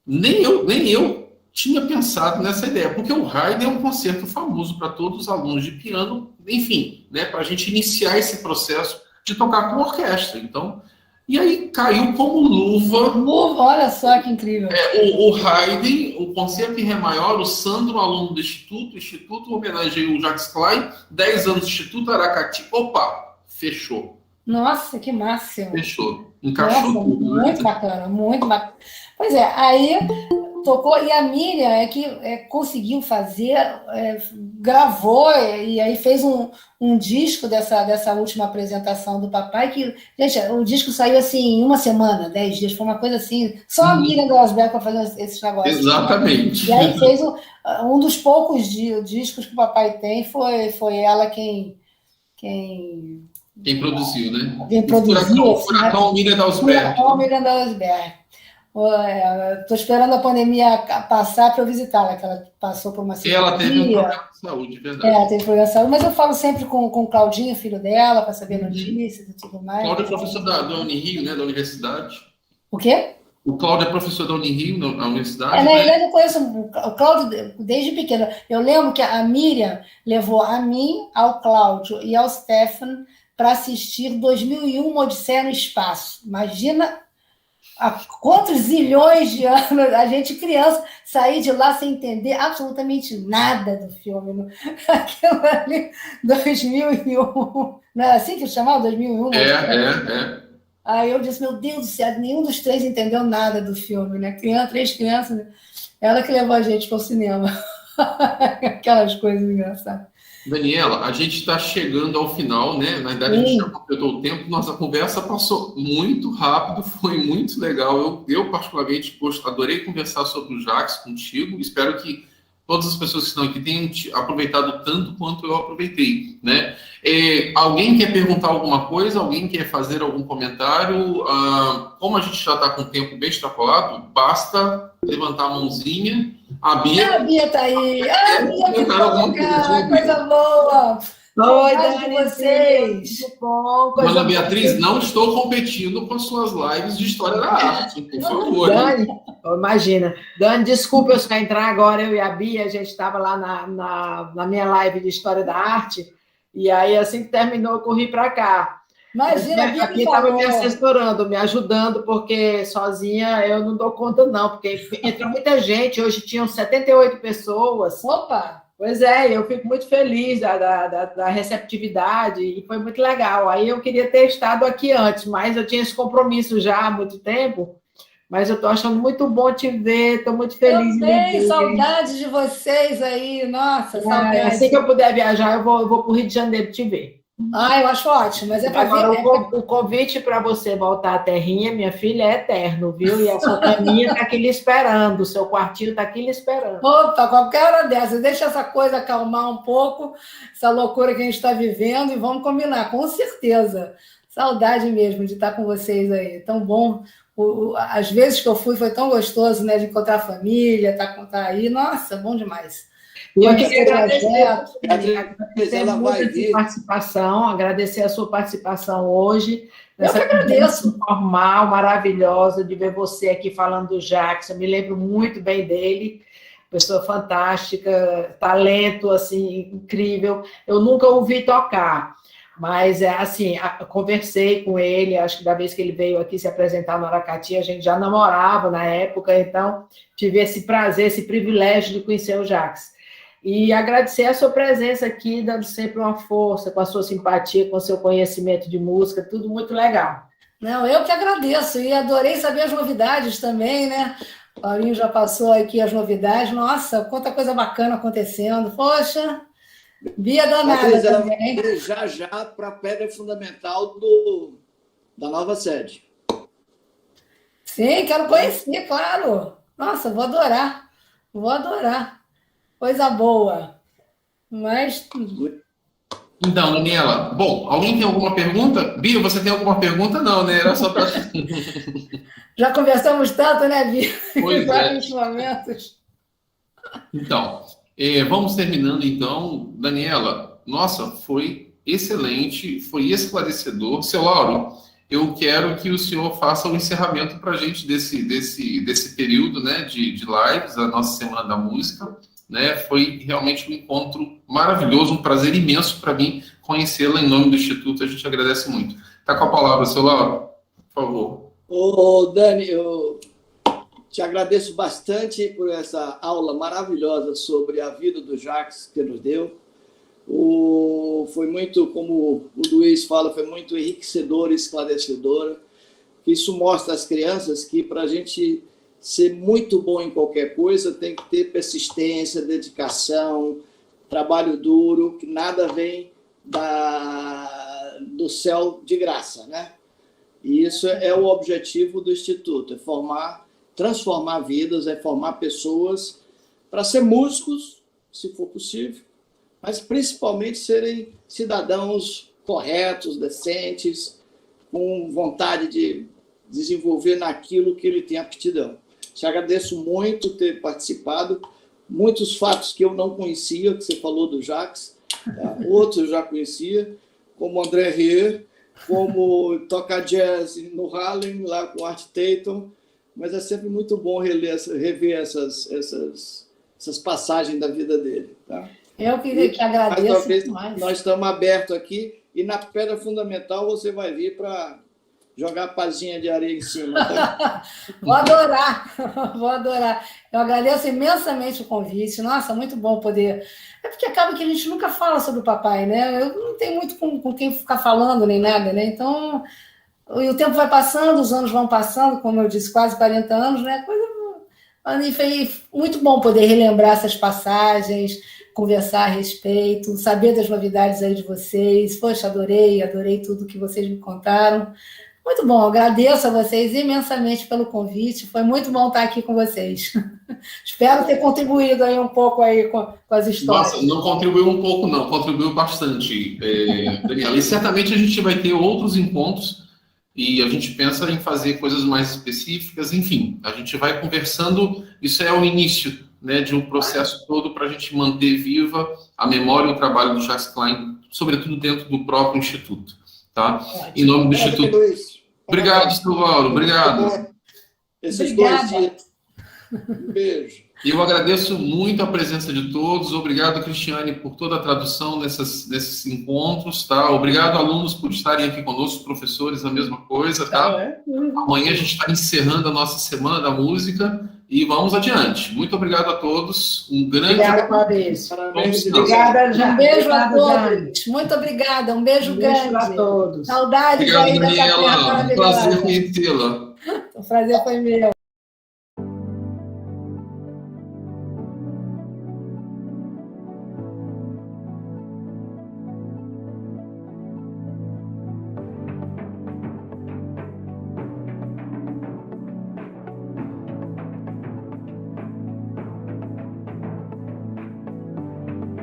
nem eu tinha pensado nessa ideia, porque o Haydn é um concerto famoso para todos os alunos de piano, enfim, né? Para a gente iniciar esse processo de tocar com orquestra. Então, e aí caiu como luva. Olha só que incrível. O Haydn, o concerto em Ré maior, o Sandro, aluno do Instituto, o Instituto homenageia o Jacques Klein, 10 anos do Instituto Aracati. Opa, fechou. Nossa, que máximo. Fechou. Encaixou tudo. Muito bacana, muito bacana. Pois é, aí tocou, e a Miriam conseguiu fazer, gravou, e aí fez um disco dessa última apresentação do papai, que, gente, o disco saiu assim em uma semana, 10 dias, foi uma coisa assim, só a Miriam Dalsberg para fazer esses negócios. Exatamente. E aí fez um dos poucos discos que o papai tem, foi ela quem produziu, né? Quem produziu. Furacão Miriam Dalsberg. Furacão Miriam Dalsberg. Estou esperando a pandemia passar para eu visitá-la, que ela passou por uma cirurgia. Ela teve um problema de saúde, verdade. Ela teve problema de saúde, mas eu falo sempre com o Claudinho, filho dela, para saber notícias e tudo mais. Cláudio é professor da Unirio, né, da universidade. O quê? O Cláudio é professor da Unirio, na universidade. Na verdade, eu conheço o Cláudio desde pequeno. Eu lembro que a Miriam levou a mim, ao Cláudio e ao Stefan para assistir 2001, Odisseia no Espaço. Imagina há quantos zilhões de anos a gente, criança, sair de lá sem entender absolutamente nada do filme. Aquilo ali, 2001. Não era assim que chamava? 2001? Aí eu disse, meu Deus do céu, nenhum dos três entendeu nada do filme, né? Três crianças, ela que levou a gente para o cinema. Aquelas coisas engraçadas. Daniela, a gente está chegando ao final, né? Na verdade, a gente já completou o tempo. Nossa conversa passou muito rápido, foi muito legal. Eu particularmente, adorei conversar sobre o Jacques contigo. Espero que todas as pessoas que estão aqui tenham aproveitado tanto quanto eu aproveitei, né? Alguém quer perguntar alguma coisa? Alguém quer fazer algum comentário? Como a gente já está com o tempo bem extrapolado, basta levantar a mãozinha. A Bia está aí. A Bia que coisa boa. Oi, Dani, vocês. Ana Beatriz, não estou competindo com as suas lives de História da Arte, por favor. Dani, imagina. Dani, desculpa eu só entrar agora, eu e a Bia, a gente estava lá na minha live de História da Arte, e aí, assim que terminou, eu corri para cá. Imagina, a Bia estava me assessorando, me ajudando, porque sozinha eu não dou conta, não, porque entrou muita gente, hoje tinham 78 pessoas. Opa! Pois é, eu fico muito feliz da receptividade e foi muito legal. Aí eu queria ter estado aqui antes, mas eu tinha esse compromisso já há muito tempo. Mas eu estou achando muito bom te ver, estou muito feliz. Eu tenho saudade de vocês aí, nossa, saudade. Assim que eu puder viajar, eu vou para o Rio de Janeiro te ver. Eu acho ótimo, mas para ver. O convite para você voltar à terrinha, minha filha, é eterno, viu? E a sua caminha está aqui lhe esperando, o seu quartinho está aqui lhe esperando. Opa, qualquer hora dessa, deixa essa coisa acalmar um pouco, essa loucura que a gente está vivendo, e vamos combinar, com certeza. Saudade mesmo de estar com vocês aí, tão bom. As vezes que eu fui foi tão gostoso, né? De encontrar a família, estar aí, nossa, bom demais. Eu queria agradecer a sua participação hoje, nessa conversa informal, maravilhosa, de ver você aqui falando do Jackson. Eu me lembro muito bem dele, pessoa fantástica, talento, assim, incrível. Eu nunca ouvi tocar, mas, assim, conversei com ele, acho que da vez que ele veio aqui se apresentar no Aracati, a gente já namorava na época, então tive esse prazer, esse privilégio de conhecer o Jackson. E agradecer a sua presença aqui, dando sempre uma força, com a sua simpatia, com o seu conhecimento de música, tudo muito legal. Não, eu que agradeço, e adorei saber as novidades também, né? O Paulinho já passou aqui as novidades, nossa, quanta coisa bacana acontecendo, poxa, Bia danada Beatriz, também. Ela vai já para a pedra fundamental da nova sede. Sim, quero conhecer, claro. Nossa, vou adorar. Coisa boa. Mas... Então, Daniela, bom, alguém tem alguma pergunta? Bia, você tem alguma pergunta? Não, né? Era só para... Já conversamos tanto, né, Bia? Pois em vários momentos. Então, vamos terminando, então. Daniela, nossa, foi excelente, foi esclarecedor. Seu Lauro, eu quero que o senhor faça o encerramento para a gente desse período, né, de lives, a nossa Semana da Música. Né, foi realmente um encontro maravilhoso, um prazer imenso para mim conhecê-la em nome do Instituto, a gente agradece muito. Está com a palavra, seu Lauro, por favor. Dani, eu te agradeço bastante por essa aula maravilhosa sobre a vida do Jacques que nos deu. Foi muito, como o Luiz fala, foi muito enriquecedora e esclarecedora. Isso mostra às crianças que para a gente ser muito bom em qualquer coisa, tem que ter persistência, dedicação, trabalho duro, que nada vem do céu de graça, né? E isso é o objetivo do Instituto, é transformar vidas, é formar pessoas para ser músicos, se for possível, mas principalmente serem cidadãos corretos, decentes, com vontade de desenvolver naquilo que ele tem aptidão. Te agradeço muito ter participado. Muitos fatos que eu não conhecia, que você falou do Jacques, outros eu já conhecia, como André Rieu, como tocar jazz no Harlem, lá com Art Tatum, mas é sempre muito bom rever essas passagens da vida dele. Tá? Eu que agradeço mais. Nós estamos abertos aqui e na pedra fundamental você vai vir para jogar a pazinha de areia em cima. Tá? Vou adorar. Eu agradeço imensamente o convite. Nossa, muito bom poder... É porque acaba que a gente nunca fala sobre o papai, né? Eu não tenho muito com quem ficar falando nem nada, né? Então, o tempo vai passando, os anos vão passando, como eu disse, quase 40 anos, né? Foi muito bom poder relembrar essas passagens, conversar a respeito, saber das novidades aí de vocês. Poxa, adorei tudo que vocês me contaram. Muito bom, agradeço a vocês imensamente pelo convite, foi muito bom estar aqui com vocês. Espero ter contribuído aí um pouco aí com as histórias. Nossa, não contribuiu um pouco, não, contribuiu bastante, Daniela. E certamente a gente vai ter outros encontros e a gente pensa em fazer coisas mais específicas, enfim, a gente vai conversando, isso é o início, né, de um processo todo para a gente manter viva a memória e o trabalho do Jacques Klein, sobretudo dentro do próprio Instituto, tá? Em nome do Instituto. Obrigado, Silvauro, obrigado. Esses 2 dias. Um beijo. E eu agradeço muito a presença de todos. Obrigado, Cristiane, por toda a tradução nesses encontros, tá? Obrigado, alunos, por estarem aqui conosco, professores, a mesma coisa, tá? Amanhã a gente está encerrando a nossa Semana da Música e vamos adiante. Muito obrigado a todos. Um grande abraço. Obrigada, Jane. Um beijo a todos. Muito obrigada. Um beijo grande. A todos. Saudades Obrigado, aí dessa terra Daniela. Um maravilhosa. prazer conhecê-la. O prazer foi meu.